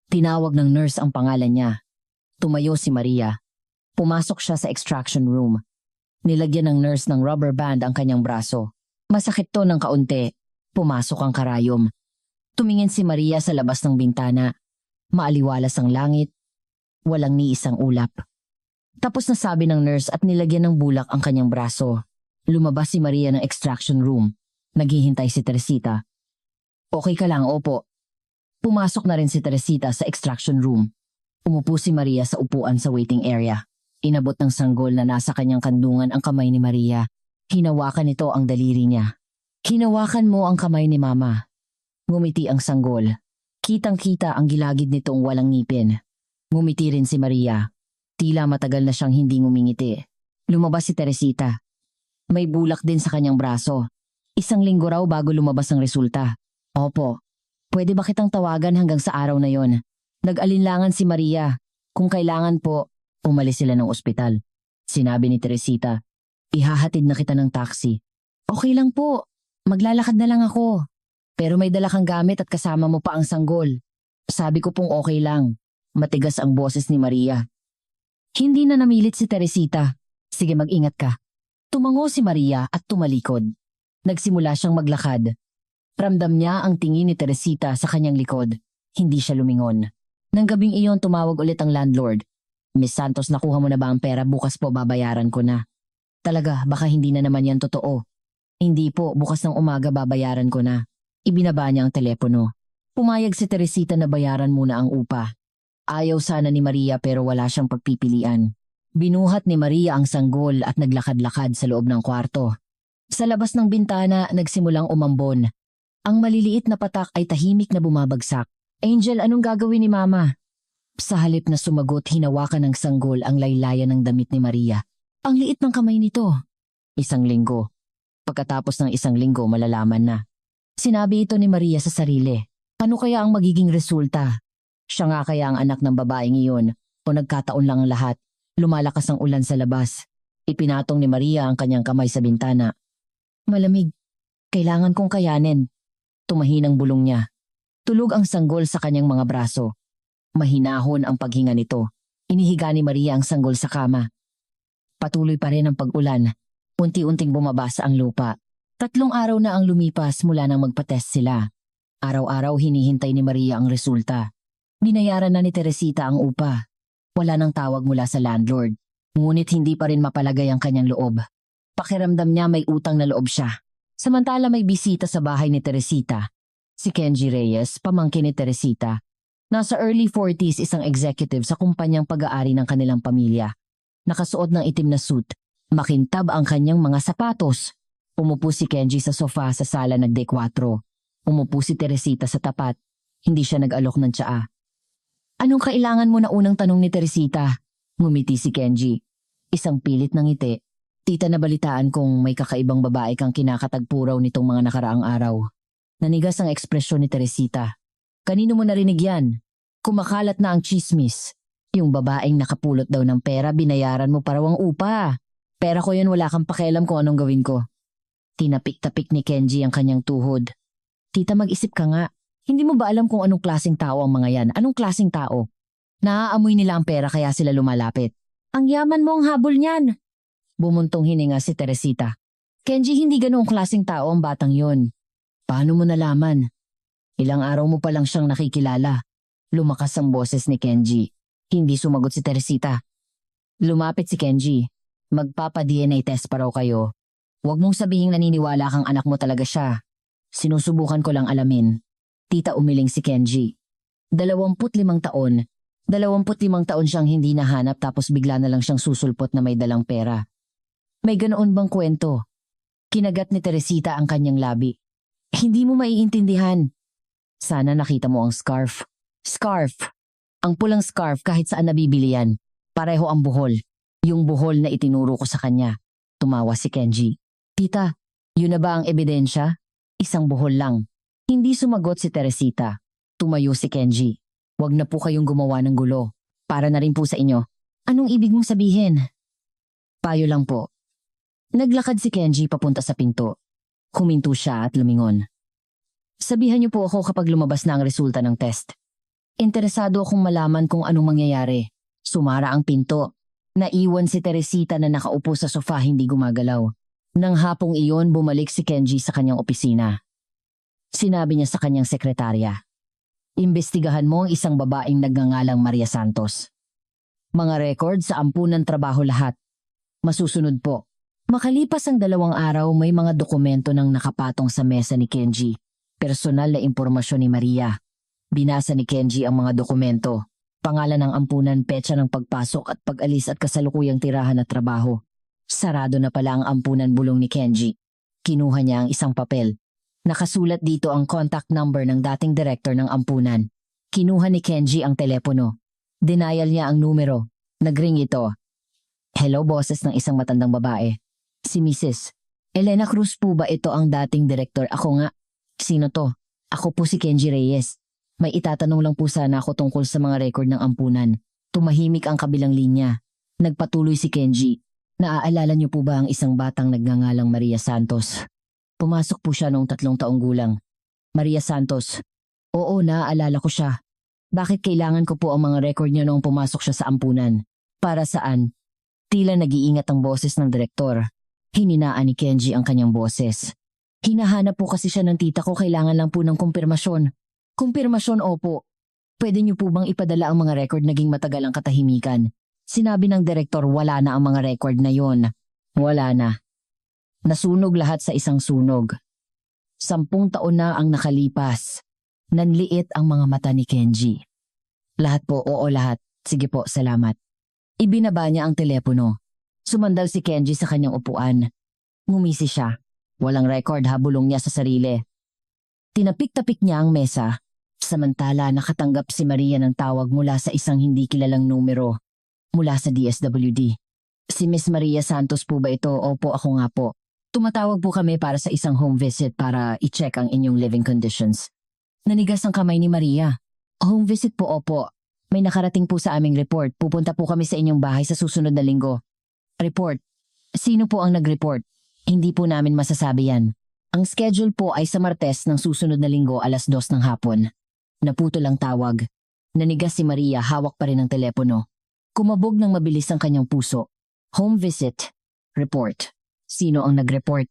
Tinawag ng nurse ang pangalan niya. Tumayo si Maria. Pumasok siya sa extraction room. Nilagyan ng nurse ng rubber band ang kanyang braso. Masakit to ng kaunti. Pumasok ang karayom. Tumingin si Maria sa labas ng bintana. Maaliwalas ang langit. Walang ni isang ulap. Tapos na sabi ng nurse at nilagyan ng bulak ang kanyang braso. Lumabas si Maria ng extraction room. Naghihintay si Teresita. Okay ka lang, opo. Pumasok na rin si Teresita sa extraction room. Umupo si Maria sa upuan sa waiting area. Inabot ng sanggol na nasa kanyang kandungan ang kamay ni Maria. Hinawakan nito ang daliri niya. Hinawakan mo ang kamay ni Mama. Ngumiti ang sanggol. Kitang-kita ang gilagid nitong walang ngipin. Ngumiti rin si Maria. Tila matagal na siyang hindi ngumingiti. Lumabas si Teresita. May bulak din sa kanyang braso. 1 linggo raw bago lumabas ang resulta. Opo. Pwede ba kitang tawagan hanggang sa araw na yon? Nag-alinlangan si Maria. Kung kailangan po, umalis sila ng ospital. Sinabi ni Teresita. Ihahatid na kita ng taxi. Okay lang po. Maglalakad na lang ako. Pero may dala kang gamit at kasama mo pa ang sanggol. Sabi ko pong okay lang. Matigas ang boses ni Maria. Hindi na namilit si Teresita. Sige, mag-ingat ka. Tumango si Maria at tumalikod. Nagsimula siyang maglakad. Ramdam niya ang tingin ni Teresita sa kanyang likod. Hindi siya lumingon. Nang gabing iyon tumawag ulit ang landlord. Miss Santos, nakuha mo na ba ang pera? Bukas po babayaran ko na. Talaga, baka hindi na naman yan totoo. Hindi po, bukas ng umaga babayaran ko na. Ibinaba niya ang telepono. Pumayag si Teresita na bayaran muna ang upa. Ayaw sana ni Maria pero wala siyang pagpipilian. Binuhat ni Maria ang sanggol at naglakad-lakad sa loob ng kwarto. Sa labas ng bintana, nagsimulang umambon. Ang maliliit na patak ay tahimik na bumabagsak. Angel, anong gagawin ni Mama? Sa halip na sumagot, hinawakan ng sanggol ang laylayan ng damit ni Maria. Ang liit ng kamay nito. 1 linggo. Pagkatapos ng 1 linggo, malalaman na. Sinabi ito ni Maria sa sarili. Ano kaya ang magiging resulta? Siya nga kaya ang anak ng babaeng iyon o nagkataon lang ang lahat? Lumalakas ang ulan sa labas. Ipinatong ni Maria ang kanyang kamay sa bintana. Malamig. Kailangan kong kayanin. Tumahinang bulong niya. Tulog ang sanggol sa kanyang mga braso. Mahinahon ang paghinga nito. Inihiga ni Maria ang sanggol sa kama. Patuloy pa rin ang pag-ulan. Unti-unting bumabasa ang lupa. 3 araw na ang lumipas mula nang magpa-test sila. Araw-araw hinihintay ni Maria ang resulta. Binayaran na ni Teresita ang upa. Wala nang tawag mula sa landlord. Ngunit hindi pa rin mapalagay ang kanyang loob. Pakiramdam niya may utang na loob siya. Samantala may bisita sa bahay ni Teresita. Si Kenji Reyes, pamangkin ni Teresita. Nasa early 40s, isang executive sa kumpanyang pag-aari ng kanilang pamilya. Nakasuot ng itim na suit. Makintab ang kanyang mga sapatos. Umupo si Kenji sa sofa sa sala ng D4. Umupo si Teresita sa tapat. Hindi siya nag-alok ng tsaa. Anong kailangan mo na unang tanong ni Teresita? Ngumiti si Kenji. Isang pilit ng ngiti. Tita, nabalitaan kong may kakaibang babae kang kinakatagpo raw nitong mga nakaraang araw. Nanigas ang ekspresyon ni Teresita. Kanino mo narinig yan? Kumakalat na ang chismis. Yung babaeng nakapulot daw ng pera, binayaran mo para ang upa. Pera ko yun, wala kang pakialam kung anong gawin ko. Tinapik-tapik ni Kenji ang kanyang tuhod. Tita, mag-isip ka nga. Hindi mo ba alam kung anong klaseng tao ang mga yan? Anong klaseng tao? Naaamoy nila ang pera kaya sila lumalapit. Ang yaman mo ang habol niyan. Bumuntong hininga si Teresita. Kenji, hindi ganoong klaseng tao ang batang yun. Paano mo nalaman? Ilang araw mo pa lang siyang nakikilala. Lumakas ang boses ni Kenji. Hindi sumagot si Teresita. Lumapit si Kenji. Magpapa-DNA test pa raw kayo. Huwag mong sabihing naniniwala kang anak mo talaga siya. Sinusubukan ko lang alamin. Tita, umiling si Kenji. 25 taon. 25 taon siyang hindi nahanap tapos bigla na lang siyang susulpot na may dalang pera. May ganoon bang kwento? Kinagat ni Teresita ang kanyang labi. Hindi mo maiintindihan. Sana nakita mo ang scarf. Scarf. Ang pulang scarf kahit saan nabibili yan. Pareho ang buhol. Yung buhol na itinuro ko sa kanya. Tumawa si Kenji. Tita, yun na ba ang ebidensya? Isang buhol lang. Hindi sumagot si Teresita. Tumayo si Kenji. Huwag na po kayong gumawa ng gulo. Para na rin po sa inyo. Anong ibig mong sabihin? Payo lang po. Naglakad si Kenji papunta sa pinto. Huminto siya at lumingon. Sabihan niyo po ako kapag lumabas na ang resulta ng test. Interesado akong malaman kung anong mangyayari. Sumara ang pinto. Naiwan si Teresita na nakaupo sa sofa hindi gumagalaw. Nang hapong iyon, bumalik si Kenji sa kanyang opisina. Sinabi niya sa kanyang sekretarya. Imbestigahan mo ang isang babaeng nagngangalang Maria Santos. Mga record sa ampunan trabaho lahat. Masusunod po. Makalipas ang 2 araw, may mga dokumento nang nakapatong sa mesa ni Kenji. Personal na impormasyon ni Maria. Binasa ni Kenji ang mga dokumento. Pangalan ng ampunan, petsa ng pagpasok at pag-alis at kasalukuyang tirahan at trabaho. Sarado na pala ang ampunan, bulong ni Kenji. Kinuha niya ang isang papel. Nakasulat dito ang contact number ng dating direktor ng ampunan. Kinuha ni Kenji ang telepono. Denial niya ang numero. Nagring ito. Hello, boses ng isang matandang babae. Si Mrs. Elena Cruz po ba ito ang dating direktor? Ako nga. Sino to? Ako po si Kenji Reyes. May itatanong lang po sana ako tungkol sa mga record ng ampunan. Tumahimik ang kabilang linya. Nagpatuloy si Kenji. Naaalala niyo po ba ang isang batang nagngangalang Maria Santos? Pumasok po siya noong 3 taong gulang. Maria Santos. Oo, naaalala ko siya. Bakit kailangan ko po ang mga record niya noong pumasok siya sa ampunan? Para saan? Tila nag-iingat ang boses ng direktor. Hininaan ni Kenji ang kanyang boses. Hinahanap po kasi siya ng tita ko, kailangan lang po ng kumpirmasyon. Kumpirmasyon, opo. Pwede niyo po bang ipadala ang mga record naging matagal ang katahimikan? Sinabi ng direktor wala na ang mga record na yon. Wala na. Nasunog lahat sa isang sunog. 10 taon na ang nakalipas. Nanliit ang mga mata ni Kenji. Lahat po, oo lahat. Sige po, salamat. Ibinaba niya ang telepono. Sumandal si Kenji sa kanyang upuan. Ngumisi siya. Walang record, habulong niya sa sarili. Tinapik-tapik niya ang mesa. Samantala nakatanggap si Maria ng tawag mula sa isang hindi kilalang numero. Mula sa DSWD. Si Miss Maria Santos po ba ito? Opo, ako nga po. Tumatawag po kami para sa isang home visit para i-check ang inyong living conditions. Nanigas ang kamay ni Maria. Home visit po, opo. May nakarating po sa aming report. Pupunta po kami sa inyong bahay sa susunod na linggo. Report. Sino po ang nag-report? Hindi po namin masasabi yan. Ang schedule po ay sa Martes ng susunod na linggo 2:00 ng hapon. Naputo lang tawag. Nanigas si Maria, hawak pa rin ang telepono. Kumabog ng mabilis ang kanyang puso. Home visit. Report. Sino ang nag-report?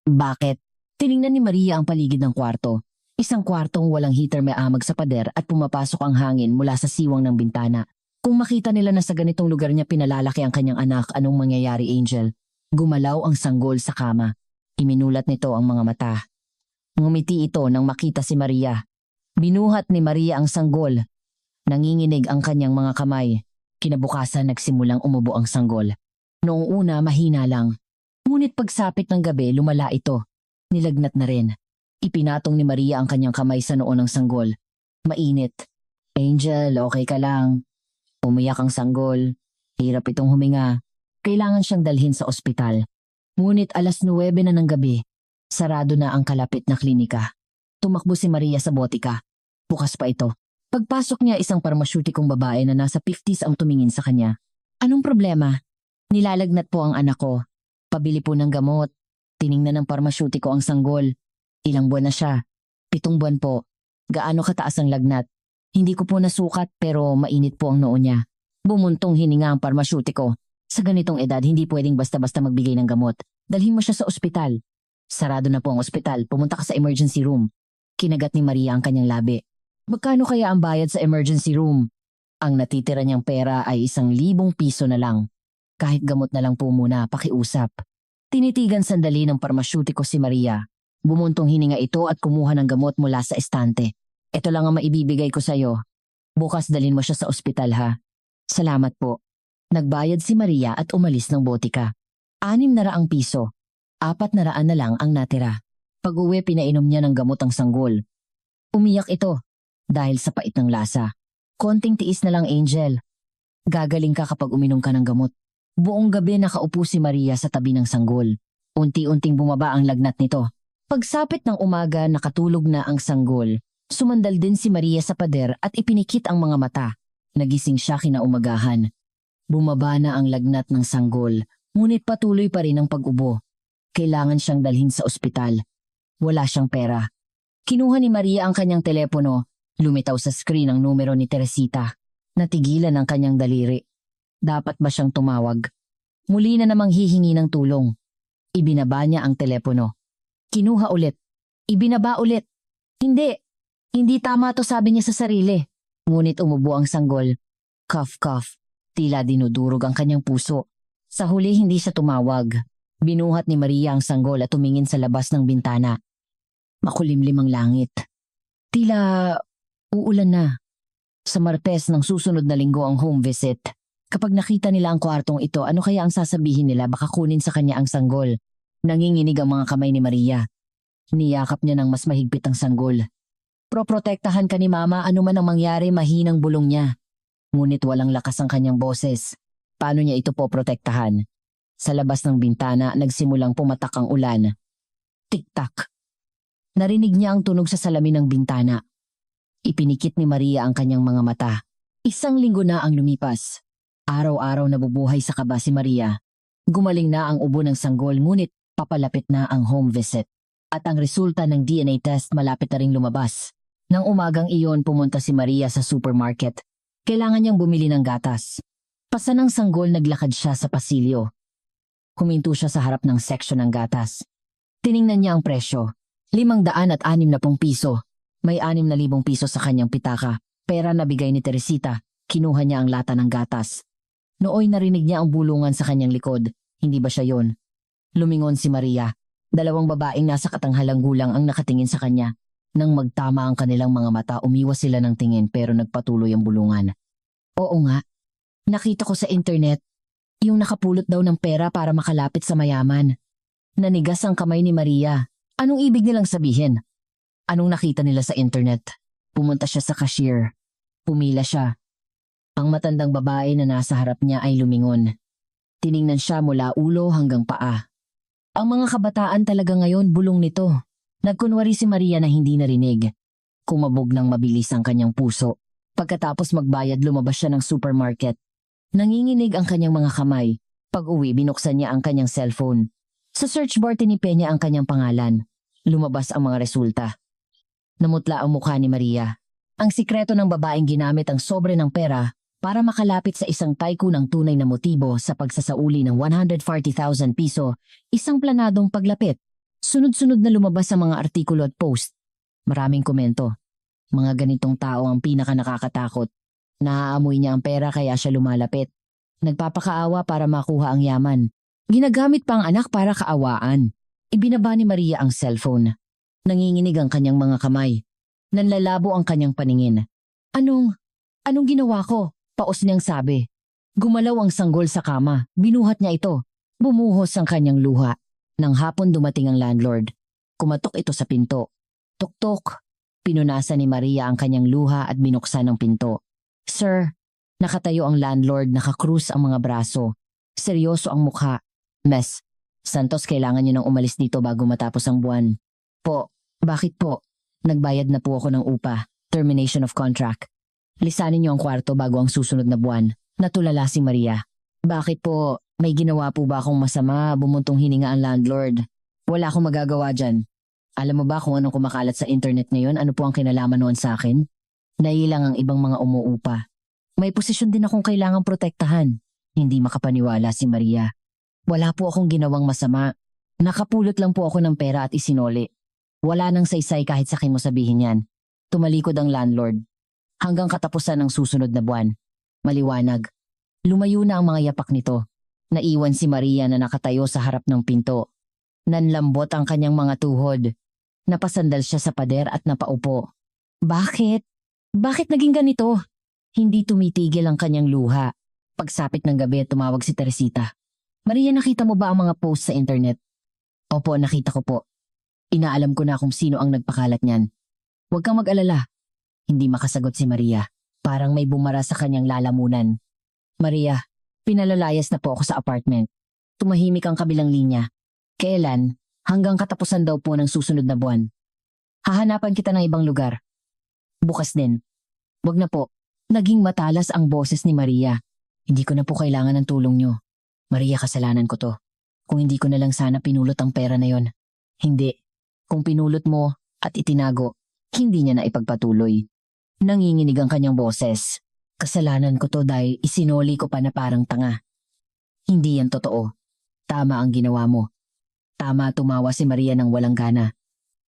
Bakit? Tiningnan ni Maria ang paligid ng kwarto. Isang kwartong walang heater may amag sa pader at pumapasok ang hangin mula sa siwang ng bintana. Kung makita nila na sa ganitong lugar niya pinalalaki ang kanyang anak, anong mangyayari, Angel? Gumalaw ang sanggol sa kama. Iminulat nito ang mga mata. Ngumiti ito nang makita si Maria. Binuhat ni Maria ang sanggol. Nanginginig ang kanyang mga kamay. Kinabukasan nagsimulang umubo ang sanggol. Noong una mahina lang. Ngunit pagsapit ng gabi lumala ito. Nilagnat na rin. Ipinatong ni Maria ang kanyang kamay sa noo ng sanggol. Mainit. Angel, okay ka lang. Umiyak ang sanggol. Hirap itong huminga. Kailangan siyang dalhin sa ospital. Ngunit 9:00 na ng gabi, sarado na ang kalapit na klinika. Tumakbo si Maria sa botika. Bukas pa ito. Pagpasok niya, isang parmasyutikong babae na nasa 50s ang tumingin sa kanya. Anong problema? Nilalagnat po ang anak ko. Pabili po ng gamot. Tiningnan ng parmasyutiko ang sanggol. Ilang buwan na siya. 7 buwan po. Gaano kataas ang lagnat? Hindi ko po nasukat pero mainit po ang noo niya. Bumuntong hininga ang parmasyutiko. Sa ganitong edad, hindi pwedeng basta-basta magbigay ng gamot. Dalhin mo siya sa ospital. Sarado na po ang ospital. Pumunta ka sa emergency room. Kinagat ni Maria ang kanyang labi. Magkano kaya ang bayad sa emergency room? Ang natitira niyang pera ay 1,000 piso na lang. Kahit gamot na lang po muna, pakiusap. Tinitigan sandali ng parmasyutiko si Maria. Bumuntong hininga ito at kumuha ng gamot mula sa estante. Ito lang ang maibibigay ko sa'yo. Bukas dalhin mo siya sa ospital, ha? Salamat po. Nagbayad si Maria at umalis ng botika. 600 piso. 400 na lang ang natira. Pag-uwi, pinainom niya ng gamot ang sanggol. Umiyak ito dahil sa pait ng lasa. Konting tiis na lang, Angel. Gagaling ka kapag uminom ka ng gamot. Buong gabi nakaupo si Maria sa tabi ng sanggol. Unti-unting bumaba ang lagnat nito. Pagsapit ng umaga, nakatulog na ang sanggol. Sumandal din si Maria sa pader at ipinikit ang mga mata. Nagising siya kinaumagahan. Bumaba na ang lagnat ng sanggol, ngunit patuloy pa rin ang pag-ubo. Kailangan siyang dalhin sa ospital. Wala siyang pera. Kinuha ni Maria ang kanyang telepono. Lumitaw sa screen ang numero ni Teresita. Natigilan ang kanyang daliri. Dapat ba siyang tumawag? Muli na namang hihingi ng tulong. Ibinaba niya ang telepono. Kinuha ulit. Ibinaba ulit. Hindi. Hindi tama to, sabi niya sa sarili. Ngunit umubo ang sanggol. Cough, cough. Tila dinudurog ang kanyang puso. Sa huli hindi siya tumawag. Binuhat ni Maria ang sanggol at tumingin sa labas ng bintana. Makulimlim ang langit. Tila uulan na. Sa Martes ng susunod na linggo ang home visit. Kapag nakita nila ang kwartong ito, ano kaya ang sasabihin nila? Baka kunin sa kanya ang sanggol. Nanginginig ang mga kamay ni Maria. Niyakap niya ng mas mahigpit ang sanggol. Proprotektahan ka ni Mama, ano man ang mangyari, mahinang bulong niya. Ngunit walang lakas ang kanyang boses. Paano niya ito poprotektahan? Sa labas ng bintana, nagsimulang pumatak ang ulan. Tik-tak. Narinig niya ang tunog sa salamin ng bintana. Ipinikit ni Maria ang kanyang mga mata. 1 linggo na ang lumipas. Araw-araw nabubuhay sa kaba si Maria. Gumaling na ang ubo ng sanggol, ngunit papalapit na ang home visit. At ang resulta ng DNA test malapit na ring lumabas. Nang umagang iyon, pumunta si Maria sa supermarket. Kailangan niyang bumili ng gatas. Pasa ng sanggol, naglakad siya sa pasilyo. Huminto siya sa harap ng seksyon ng gatas. Tiningnan niya ang presyo. 560 piso. May 6,000 piso sa kanyang pitaka. Pera na bigay ni Teresita. Kinuha niya ang lata ng gatas. Nooy narinig niya ang bulungan sa kanyang likod. Hindi ba siya yon? Lumingon si Maria. 2 babaeng nasa katanghalang gulang ang nakatingin sa kanya. Nang magtama ang kanilang mga mata, umiwas sila ng tingin pero nagpatuloy ang bulungan. Oo nga. Nakita ko sa internet. Yung nakapulot daw ng pera para makalapit sa mayaman. Nanigas ang kamay ni Maria. Anong ibig nilang sabihin? Anong nakita nila sa internet? Pumunta siya sa cashier. Pumila siya. Ang matandang babae na nasa harap niya ay lumingon. Tiningnan siya mula ulo hanggang paa. Ang mga kabataan talaga ngayon bulong nito. Nagkunwari si Maria na hindi narinig. Kumabog ng mabilis ang kanyang puso. Pagkatapos magbayad, lumabas siya ng supermarket. Nanginginig ang kanyang mga kamay. Pag-uwi, binuksan niya ang kanyang cellphone. Sa search bar, tinipe niya ang kanyang pangalan. Lumabas ang mga resulta. Namutla ang mukha ni Maria. Ang sikreto ng babaeng ginamit ang sobre ng pera para makalapit sa isang tycoon ng tunay na motibo sa pagsasauli ng 140,000 piso, isang planadong paglapit. Sunod-sunod na lumabas ang mga artikulo at post. Maraming komento. Mga ganitong tao ang pinaka nakakatakot. Naaamoy niya ang pera kaya siya lumalapit. Nagpapakaawa para makuha ang yaman. Ginagamit pa ang anak para kaawaan. Ibinaba ni Maria ang cellphone. Nanginginig ang kanyang mga kamay. Nanlalabo ang kanyang paningin. Anong ginawa ko? Paos niyang sabi. Gumalaw ang sanggol sa kama. Binuhat niya ito. Bumuhos ang kanyang luha. Nang hapon dumating ang landlord. Kumatok ito sa pinto. Tok-tok. Pinunasan ni Maria ang kanyang luha at binuksan ang pinto. Sir, nakatayo ang landlord, nakakrus ang mga braso. Seryoso ang mukha. Miss, Santos, kailangan niyo nang umalis dito bago matapos ang buwan. Po, bakit po? Nagbayad na po ako ng upa. Termination of contract. Lisanin niyo ang kwarto bago ang susunod na buwan. Natulala si Maria. Bakit po? May ginawa po ba akong masama? Bumuntong hininga ang landlord. Wala akong magagawa dyan. Alam mo ba kung anong kumakalat sa internet ngayon? Ano po ang kinalaman noon sa akin? Nailang ang ibang mga umuupa. May posisyon din akong kailangang protektahan. Hindi makapaniwala si Maria. Wala po akong ginawang masama. Nakapulot lang po ako ng pera at isinoli. Wala nang saysay kahit sa akin mo sabihin yan. Tumalikod ang landlord. Hanggang katapusan ng susunod na buwan. Maliwanag. Lumayo na ang mga yapak nito. Naiwan si Maria na nakatayo sa harap ng pinto. Nanlambot ang kanyang mga tuhod. Napasandal siya sa pader at napaupo. Bakit? Bakit naging ganito? Hindi tumitigil ang kanyang luha. Pagsapit ng gabi, tumawag si Teresita. Maria, nakita mo ba ang mga post sa internet? Opo, nakita ko po. Inaalam ko na kung sino ang nagpakalat niyan. Huwag kang mag-alala. Hindi makasagot si Maria. Parang may bumara sa kanyang lalamunan. Maria, pinalalayas na po ako sa apartment. Tumahimik ang kabilang linya. Kailan? Hanggang katapusan daw po ng susunod na buwan. Hahanapan kita ng ibang lugar. Bukas din. Wag na po. Naging matalas ang boses ni Maria. Hindi ko na po kailangan ng tulong niyo. Maria, kasalanan ko to. Kung hindi ko na lang sana pinulot ang pera na yon. Hindi. Kung pinulot mo at itinago, hindi niya na ipagpatuloy. Nanginginig ang kanyang boses. Kasalanan ko to dahil isinoli ko pa na parang tanga. Hindi yan totoo. Tama ang ginawa mo. Tama, tumawa si Maria ng walang gana.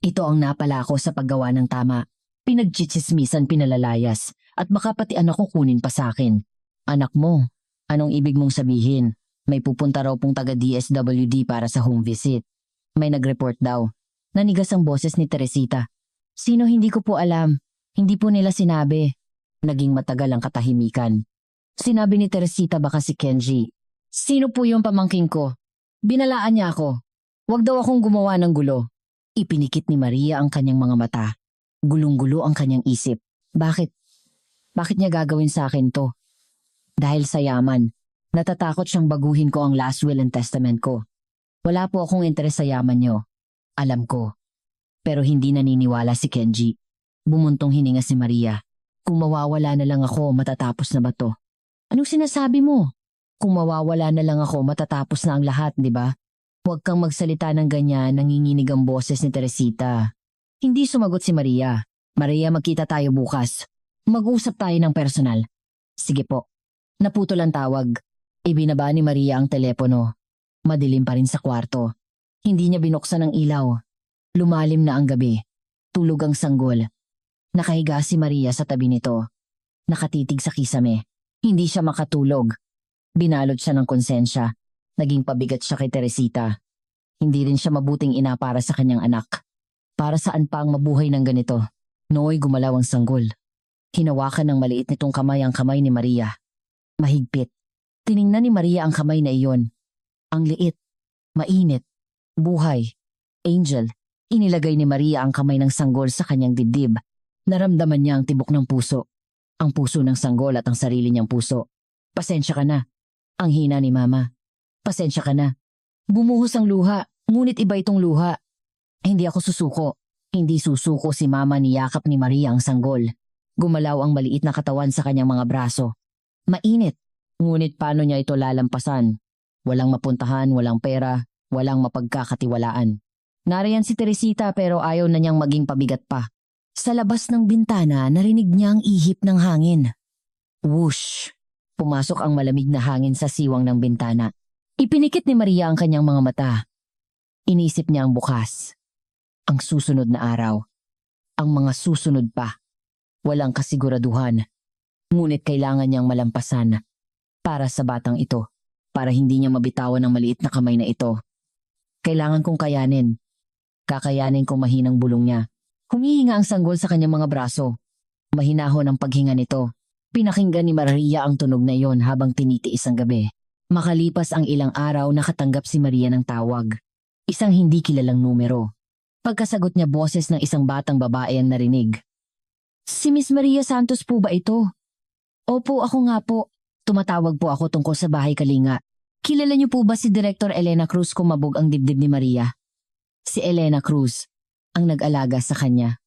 Ito ang napala ko sa paggawa ng tama. Pinagchichismisan, pinalalayas, at baka pati anak ko kunin pa sa akin. Anak mo, anong ibig mong sabihin? May pupunta raw pong taga DSWD para sa home visit. May nag-report daw. Nanigas ang boses ni Teresita. Sino, hindi ko po alam. Hindi po nila sinabi. Naging matagal ang katahimikan. Sinabi ni Teresita baka si Kenji. Sino po yung pamangking ko? Binalaan niya ako. Huwag daw akong gumawa ng gulo. Ipinikit ni Maria ang kanyang mga mata. Gulong-gulo ang kanyang isip. Bakit? Bakit niya gagawin sa akin to? Dahil sa yaman. Natatakot siyang baguhin ko ang last will and testament ko. Wala po akong interes sa yaman niyo. Alam ko. Pero hindi naniniwala si Kenji. Bumuntong hininga si Maria. Kung mawawala na lang ako, matatapos na ba to? Anong sinasabi mo? Kung mawawala na lang ako, matatapos na ang lahat, di ba? Huwag kang magsalita ng ganyan, nanginginig ang boses ni Teresita. Hindi sumagot si Maria. Maria, magkita tayo bukas. Mag-usap tayo ng personal. Sige po. Naputol ang tawag. Ibinaba ni Maria ang telepono. Madilim pa rin sa kwarto. Hindi niya binuksan ang ilaw. Lumalim na ang gabi. Tulog ang sanggol. Nakahiga si Maria sa tabi nito. Nakatitig sa kisame. Hindi siya makatulog. Binalot siya ng konsensya. Naging pabigat siya kay Teresita. Hindi rin siya mabuting ina para sa kanyang anak. Para saan pa ang mabuhay ng ganito? Nooy, gumalaw ang sanggol. Hinawakan ng maliit nitong kamay ang kamay ni Maria. Mahigpit. Tiningnan ni Maria ang kamay na iyon. Ang liit. Mainit. Buhay. Angel. Inilagay ni Maria ang kamay ng sanggol sa kanyang dibdib. Naramdaman niya ang tibok ng puso. Ang puso ng sanggol at ang sarili niyang puso. Pasensya ka na. Ang hina ni Mama. Pasensya ka na. Bumuhos ang luha, ngunit iba itong luha. Hindi ako susuko. Hindi susuko si Mama, niyakap ni Maria ang sanggol. Gumalaw ang maliit na katawan sa kanyang mga braso. Mainit, ngunit paano niya ito lalampasan? Walang mapuntahan, walang pera, walang mapagkakatiwalaan. Nariyan si Teresita pero ayaw na niyang maging pabigat pa. Sa labas ng bintana, narinig niya ang ihip ng hangin. Whoosh! Pumasok ang malamig na hangin sa siwang ng bintana. Ipinikit ni Maria ang kanyang mga mata. Inisip niya ang bukas. Ang susunod na araw. Ang mga susunod pa. Walang kasiguraduhan. Ngunit kailangan niyang malampasan. Para sa batang ito. Para hindi niya mabitawan ang maliit na kamay na ito. Kailangan kong kayanin. Kakayanin kong mahinang bulong niya. Humihinga ang sanggol sa kanyang mga braso. Mahinahon ang paghinga nito. Pinakinggan ni Maria ang tunog na iyon habang tinitiis ang gabi. Makalipas ang ilang araw, nakatanggap si Maria ng tawag. Isang hindi kilalang numero. Pagkasagot niya, boses ng isang batang babae ang narinig. Si Miss Maria Santos po ba ito? Opo, ako nga po. Tumatawag po ako tungkol sa bahay Kalinga. Kilala niyo po ba si Director Elena Cruz kumabog ang dibdib ni Maria? Si Elena Cruz, ang nag-alaga sa kanya.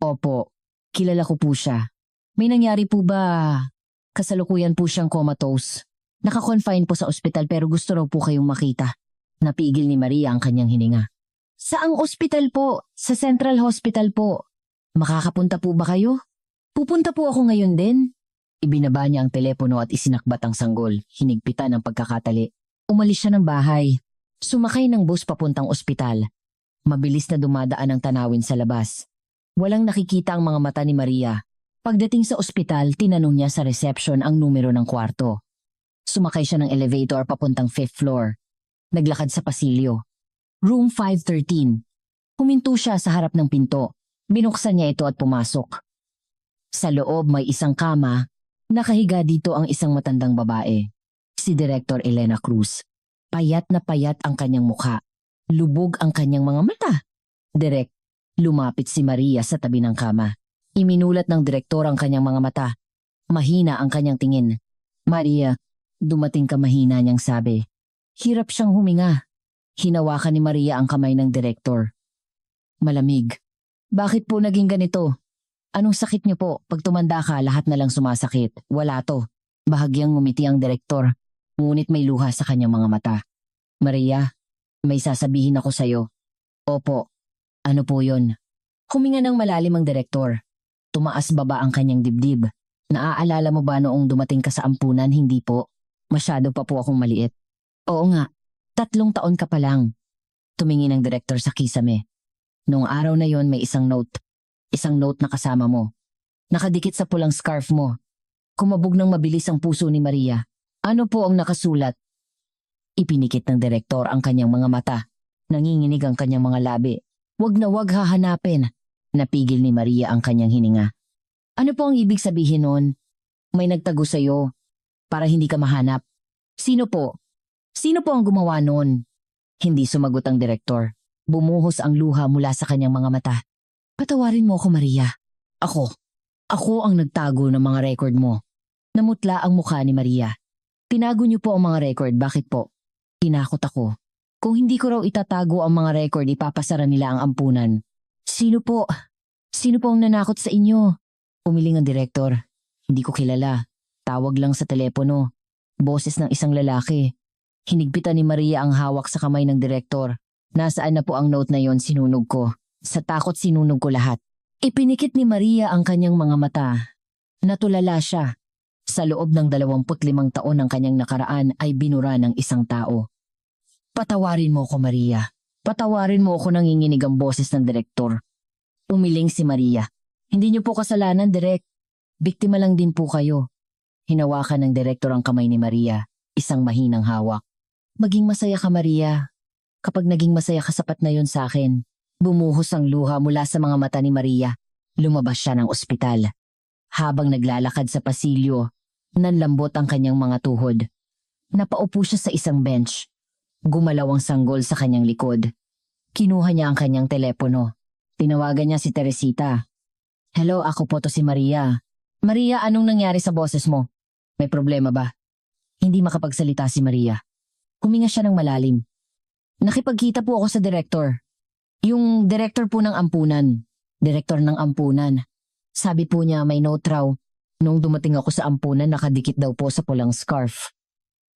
Opo, kilala ko po siya. May nangyari po ba? Kasalukuyan po siyang comatose. Naka-confine po sa ospital pero gusto raw po kayong makita. Napigil ni Maria ang kanyang hininga. Saang ospital po? Sa Central Hospital po. Makakapunta po ba kayo? Pupunta po ako ngayon din. Ibinaba niya ang telepono at isinakbat ang sanggol, hinigpitan ang pagkakatali. Umalis siya ng bahay. Sumakay ng bus papuntang ospital. Mabilis na dumadaan ang tanawin sa labas. Walang nakikita ang mga mata ni Maria. Pagdating sa ospital, tinanong niya sa reception ang numero ng kwarto. Sumakay siya ng elevator papuntang 5th floor. Naglakad sa pasilyo. Room 513. Huminto siya sa harap ng pinto. Binuksan niya ito at pumasok. Sa loob may isang kama. Nakahiga dito ang isang matandang babae. Si Director Elena Cruz. Payat na payat ang kanyang mukha. Lubog ang kanyang mga mata. Direk, lumapit si Maria sa tabi ng kama. Iminulat ng direktor ang kanyang mga mata. Mahina ang kanyang tingin. Maria, dumating ka mahina niyang sabi. Hirap siyang huminga. Hinawakan ni Maria ang kamay ng direktor. Malamig. Bakit po naging ganito? Anong sakit niyo po? Pag tumanda ka, lahat na lang sumasakit. Wala to. Bahagyang ngumiti ang direktor. Ngunit may luha sa kanyang mga mata. Maria, may sasabihin ako sa'yo. Opo. Ano po yon? Huminga ng malalim ang direktor. Tumaas baba ang kanyang dibdib. Naaalala mo ba noong dumating ka sa ampunan? Hindi po. Masyado pa po akong maliit. Oo nga. 3 taon ka pa lang. Tumingin ang direktor sa kisame. Noong araw na yon may isang note. Isang note na kasama mo. Nakadikit sa pulang scarf mo. Kumabog ng mabilis ang puso ni Maria. Ano po ang nakasulat? Ipinikit ng direktor ang kanyang mga mata. Nanginginig ang kanyang mga labi. Wag na wag hahanapin. Napigil ni Maria ang kanyang hininga. Ano po ang ibig sabihin nun? May nagtago sa'yo para hindi ka mahanap. Sino po? Sino po ang gumawa nun? Hindi sumagot ang direktor. Bumuhos ang luha mula sa kanyang mga mata. Patawarin mo ako, Maria. Ako. Ako ang nagtago ng mga record mo. Namutla ang mukha ni Maria. Tinago niyo po ang mga record. Bakit po? Tinakot ako. Kung hindi ko raw itatago ang mga record, ipapasara nila ang ampunan. Sino po? Sino po ang nanakot sa inyo? Umiling ang direktor. Hindi ko kilala. Tawag lang sa telepono. Boses ng isang lalaki. Hinigpitan ni Maria ang hawak sa kamay ng direktor. Nasaan na po ang note na yon? Sinunog ko. Sa takot sinunog ko lahat. Ipinikit ni Maria ang kanyang mga mata. Natulala siya. Sa loob ng 25 taon ng kanyang nakaraan ay binura ng isang tao. Patawarin mo ko, Maria. Patawarin mo ako, nanginginig ang boses ng direktor. Umiling si Maria. Hindi niyo po kasalanan, Direk. Biktima lang din po kayo. Hinawakan ng direktor ang kamay ni Maria. Isang mahinang hawak. Maging masaya ka, Maria. Kapag naging masaya ka, sapat na yon sa akin. Bumuhos ang luha mula sa mga mata ni Maria. Lumabas siya ng ospital. Habang naglalakad sa pasilyo, nanlambot ang kanyang mga tuhod. Napaupo siya sa isang bench. Gumalaw ang sanggol sa kanyang likod. Kinuha niya ang kanyang telepono. Tinawagan niya si Teresita. Hello, ako po to si Maria. Maria, anong nangyari sa boses mo? May problema ba? Hindi makapagsalita si Maria. Huminga siya ng malalim. Nakipagkita po ako sa direktor. Yung direktor po ng ampunan. Direktor ng ampunan. Sabi po niya may note raw. Nung dumating ako sa ampunan, nakadikit daw po sa pulang scarf.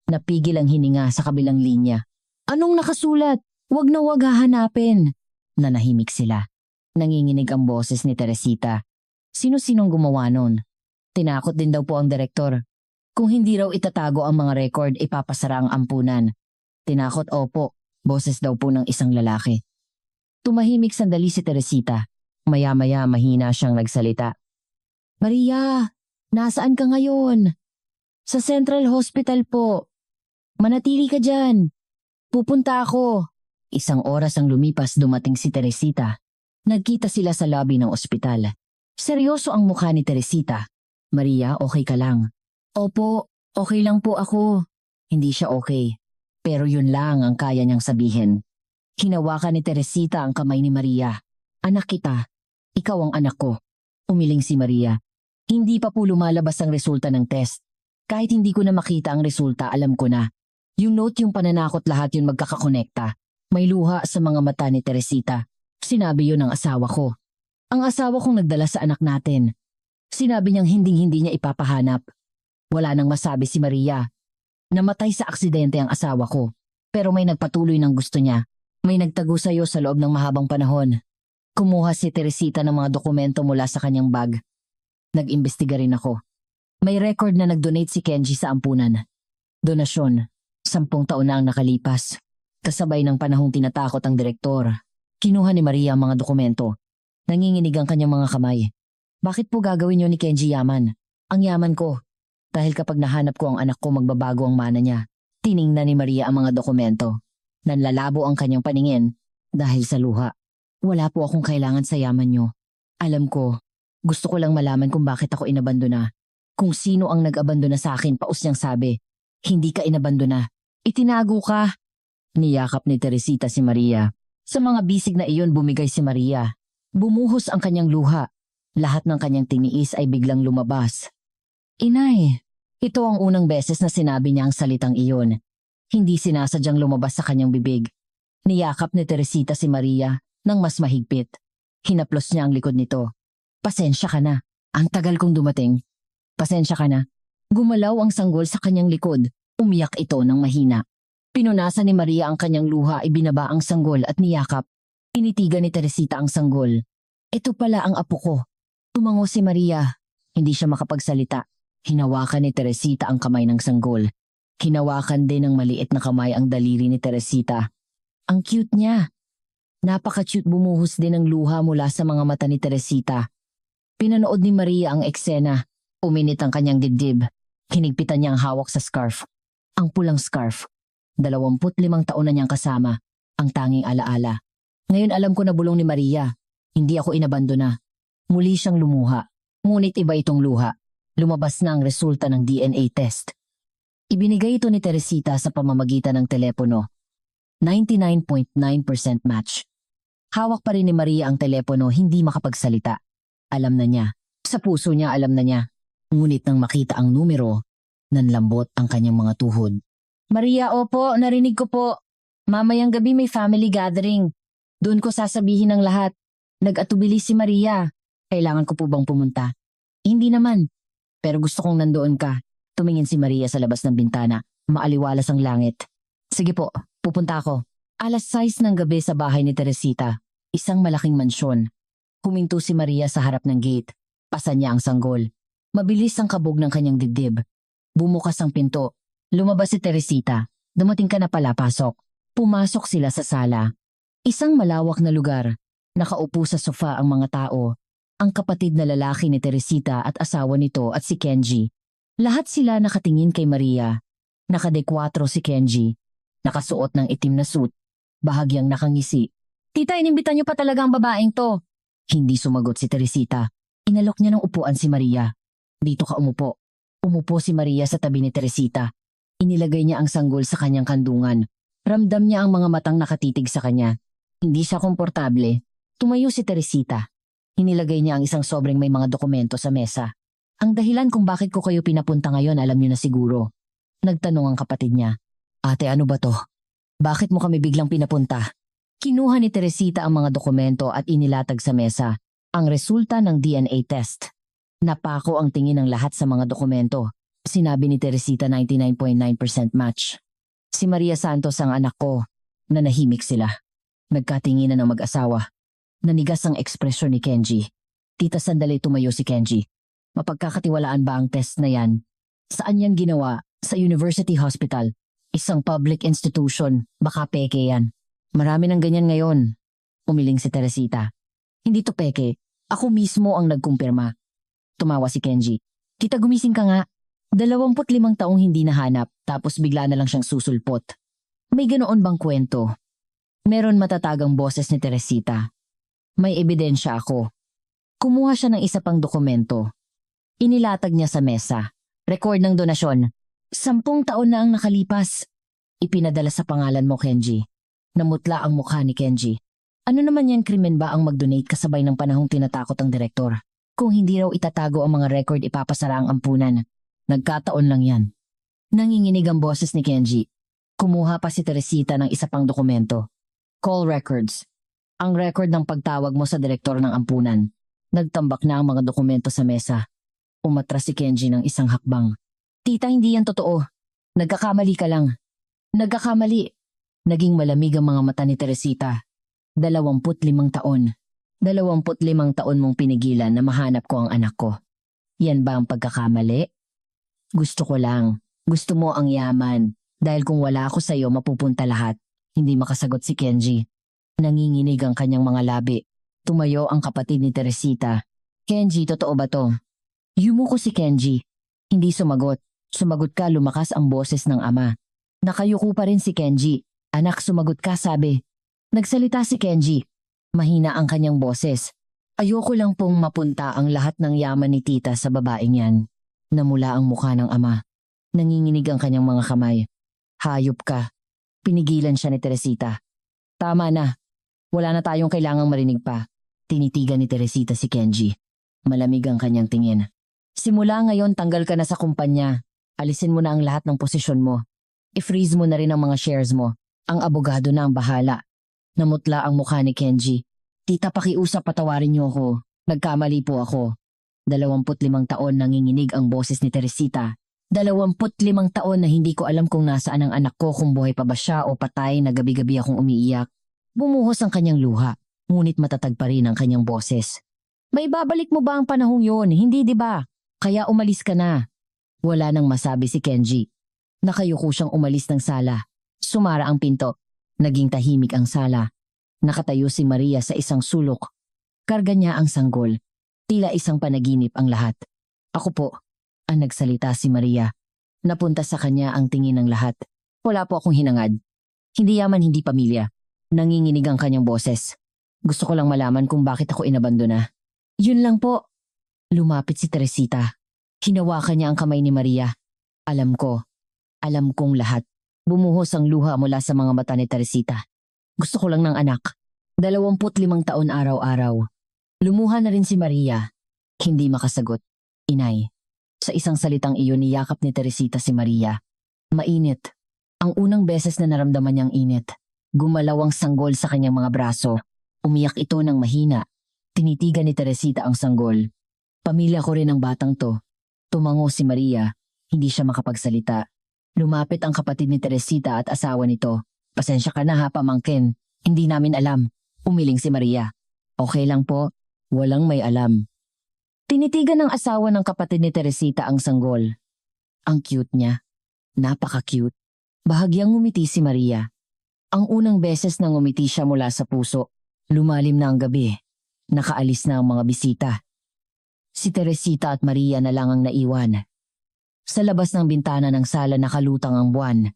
Napigil ang hininga sa kabilang linya. Anong nakasulat? Wag na wag hahanapin. Nanahimik sila. Nanginginig ang boses ni Teresita. Sino-sinong gumawa nun? Tinakot din daw po ang direktor. Kung hindi raw itatago ang mga record, ipapasara ang ampunan. Tinakot, opo. Boses daw po ng isang lalaki. Tumahimik sandali si Teresita. Maya-maya mahina siyang nagsalita. Maria, nasaan ka ngayon? Sa Central Hospital po. Manatili ka dyan. Pupunta ako. Isang oras ang lumipas, dumating si Teresita. Nagkita sila sa lobby ng ospital. Seryoso ang mukha ni Teresita. Maria, okay ka lang? Opo, okay lang po ako. Hindi siya okay. Pero yun lang ang kaya niyang sabihin. Hinawakan ni Teresita ang kamay ni Maria. Anak kita. Ikaw ang anak ko. Umiling si Maria. Hindi pa po lumalabas ang resulta ng test. Kahit hindi ko na makita ang resulta, alam ko na. Yung note, yung pananakot, lahat yun magkakakonekta. May luha sa mga mata ni Teresita. Sinabi yun ng asawa ko. Ang asawa kong nagdala sa anak natin. Sinabi niyang hindi niya ipapahanap. Wala nang masabi si Maria. Namatay sa aksidente ang asawa ko. Pero may nagpatuloy ng gusto niya. May nagtago sa'yo sa loob ng mahabang panahon. Kumuha si Teresita ng mga dokumento mula sa kanyang bag. Nag-imbestiga rin ako. May record na nag-donate si Kenji sa ampunan. Donasyon. 10 taon na ang nakalipas. Kasabay ng panahong tinatakot ang direktor. Kinuha ni Maria ang mga dokumento. Nanginginig ang kanyang mga kamay. Bakit po gagawin niyo ni Kenji yaman? Ang yaman ko. Dahil kapag nahanap ko ang anak ko, magbabago ang mana niya. Tiningnan ni Maria ang mga dokumento. Nanlalabo ang kanyang paningin dahil sa luha. Wala po akong kailangan sa yaman niyo. Alam ko, gusto ko lang malaman kung bakit ako inabandona. Kung sino ang nag-abandona sa akin, paus niyang sabi. Hindi ka inabandona. Itinago ka. Niyakap ni Teresita si Maria. Sa mga bisig na iyon, bumigay si Maria. Bumuhos ang kanyang luha. Lahat ng kanyang tiniis ay biglang lumabas. Inay, ito ang unang beses na sinabi niya ang salitang iyon. Hindi sinasadyang lumabas sa kanyang bibig. Niyakap ni Teresita si Maria nang mas mahigpit. Hinaplos niya ang likod nito. Pasensya ka na. Ang tagal kong dumating. Pasensya ka na. Gumalaw ang sanggol sa kanyang likod. Umiyak ito ng mahina. Pinunasan ni Maria ang kanyang luha, ibinaba ang sanggol at niyakap. Initigan ni Teresita ang sanggol. Ito pala ang apo ko. Tumango si Maria. Hindi siya makapagsalita. Hinawakan ni Teresita ang kamay ng sanggol. Hinawakan din ng maliit na kamay ang daliri ni Teresita. Ang cute niya. Napaka-cute, bumuhos din ng luha mula sa mga mata ni Teresita. Pinanood ni Maria ang eksena. Uminit ang kanyang dibdib. Hinigpitan niya ang hawak sa scarf. Ang pulang scarf. 25 taon na niyang kasama. Ang tanging alaala. Ngayon alam ko na bulong ni Maria. Hindi ako inabandona. Muli siyang lumuha. Ngunit iba itong luha. Lumabas na ang resulta ng DNA test. Ibinigay ito ni Teresita sa pamamagitan ng telepono. 99.9% match. Hawak pa rin ni Maria ang telepono, hindi makapagsalita. Alam na niya. Sa puso niya alam na niya. Ngunit nang makita ang numero, nanlambot ang kanyang mga tuhod. Maria, opo, narinig ko po. Mamayang gabi may family gathering. Doon ko sasabihin ang lahat. Nag-atubili si Maria. Kailangan ko po bang pumunta? Hindi naman. Pero gusto kong nandoon ka. Tumingin si Maria sa labas ng bintana. Maaliwalas ang langit. Sige po, pupunta ako. 6:00 ng gabi sa bahay ni Teresita. Isang malaking mansyon. Huminto si Maria sa harap ng gate. Pasan niya ang sanggol. Mabilis ang kabog ng kanyang dibdib. Bumukas ang pinto. Lumabas si Teresita. Dumating ka na pala, pasok. Pumasok sila sa sala. Isang malawak na lugar. Nakaupo sa sofa ang mga tao. Ang kapatid na lalaki ni Teresita at asawa nito at si Kenji. Lahat sila nakatingin kay Maria. Nakadekwatro si Kenji. Nakasuot ng itim na suit. Bahagyang nakangisi. Tita, inimbitan niyo pa talaga ang babaeng to. Hindi sumagot si Teresita. Inalok niya ng upuan si Maria. Dito ka umupo. Umupo si Maria sa tabi ni Teresita. Inilagay niya ang sanggol sa kanyang kandungan. Ramdam niya ang mga matang nakatitig sa kanya. Hindi siya komportable. Tumayo si Teresita. Inilagay niya ang isang sobreng may mga dokumento sa mesa. Ang dahilan kung bakit ko kayo pinapunta ngayon alam niyo na siguro. Nagtanong ang kapatid niya. Ate, ano ba to? Bakit mo kami biglang pinapunta? Kinuha ni Teresita ang mga dokumento at inilatag sa mesa. Ang resulta ng DNA test. Napako ang tingin ng lahat sa mga dokumento. Sinabi ni Teresita 99.9% match. Si Maria Santos ang anak ko. Nanahimik sila. Nagkatinginan ng mag-asawa. Nanigas ang ekspresyon ni Kenji. Tita, sandali, tumayo si Kenji. Mapagkakatiwalaan ba ang test na yan? Saan yan ginawa? Sa University Hospital. Isang public institution. Baka peke yan. Marami ng ganyan ngayon. Umiling si Teresita. Hindi to peke. Ako mismo ang nagkumpirma. Tumawa si Kenji. Tita, gumising ka nga. 25 taong hindi nahanap tapos bigla na lang siyang susulpot. May ganoon bang kwento? Meron matatagang boses ni Teresita. May ebidensya ako. Kumuha siya ng isa pang dokumento. Inilatag niya sa mesa. Record ng donasyon. 10 taon na ang nakalipas. Ipinadala sa pangalan mo, Kenji. Namutla ang mukha ni Kenji. Ano naman yan, krimen ba ang mag-donate kasabay ng panahong tinatakot ang direktor? Kung hindi raw itatago ang mga record, ipapasara ang ampunan. Nagkataon lang yan. Nanginginig ang boses ni Kenji. Kumuha pa si Teresita ng isa pang dokumento. Call records. Ang record ng pagtawag mo sa direktor ng ampunan. Nagtambak na ang mga dokumento sa mesa. Umatras si Kenji ng isang hakbang. Tita, hindi yan totoo. Nagkakamali ka lang. Nagkakamali. Naging malamig ang mga mata ni Teresita. 25 taon. 25 taon mong pinigilan na mahanap ko ang anak ko. Yan ba ang pagkakamali? Gusto ko lang. Gusto mo ang yaman. Dahil kung wala ako sa'yo, mapupunta lahat. Hindi makasagot si Kenji. Nanginginig ang kanyang mga labi. Tumayo ang kapatid ni Teresita. Kenji, totoo ba to? Yumuko si Kenji. Hindi sumagot. Sumagot ka, lumakas ang boses ng ama. Nakayuko pa rin si Kenji. Anak, sumagot ka, sabi. Nagsalita si Kenji. Mahina ang kanyang boses. Ayoko lang pong mapunta ang lahat ng yaman ni tita sa babaeng yan. Namula ang mukha ng ama. Nanginginig ang kanyang mga kamay. Hayop ka. Pinigilan siya ni Teresita. Tama na. Wala na tayong kailangang marinig pa. Tinitigan ni Teresita si Kenji. Malamig ang kanyang tingin. Simula ngayon, tanggal ka na sa kumpanya. Alisin mo na ang lahat ng posisyon mo. I-freeze mo na rin ang mga shares mo. Ang abogado na ang bahala. Namutla ang mukha ni Kenji. Tita, pakiusap, patawarin niyo ako. Nagkamali po ako. 25 taon nanginginig ang boses ni Teresita. 25 taon na hindi ko alam kung nasaan ang anak ko, kung buhay pa ba siya o patay, na gabi-gabi akong umiiyak. Bumuhos ang kanyang luha, ngunit matatag pa rin ang kanyang boses. May babalik mo ba ang panahong yon? Hindi, di ba? Kaya umalis ka na. Wala nang masabi si Kenji. Nakayuko siyang umalis ng sala. Sumara ang pinto. Naging tahimik ang sala. Nakatayo si Maria sa isang sulok. Karga niya ang sanggol. Tila isang panaginip ang lahat. Ako po, ang nagsalita si Maria. Napunta sa kanya ang tingin ng lahat. Wala po akong hinangad. Hindi yaman, hindi pamilya. Nanginginig ang kanyang boses. Gusto ko lang malaman kung bakit ako inabandona. Yun lang po. Lumapit si Teresita. Hinawakan niya ang kamay ni Maria. Alam ko. Alam kong lahat. Bumuhos ang luha mula sa mga mata ni Teresita. Gusto ko lang ng anak. 25 taon araw-araw. Lumuha na rin si Maria. Hindi makasagot. Inay. Sa isang salitang iyon, niyakap ni Teresita si Maria. Mainit. Ang unang beses na naramdaman niyang init. Gumalaw ang sanggol sa kanyang mga braso. Umiyak ito ng mahina. Tinitigan ni Teresita ang sanggol. Pamilya ko rin ang batang to. Tumango si Maria. Hindi siya makapagsalita. Lumapit ang kapatid ni Teresita at asawa nito. Pasensya ka na ha, pamangkin. Hindi namin alam. Umiling si Maria. Okay lang po. Walang may alam. Tinitigan ng asawa ng kapatid ni Teresita ang sanggol. Ang cute niya. Napaka-cute. Bahagyang ngumiti si Maria. Ang unang beses na ngumiti siya mula sa puso. Lumalim na ang gabi. Nakaalis na ang mga bisita. Si Teresita at Maria na lang ang naiwan. Sa labas ng bintana ng sala nakalutang ang buwan.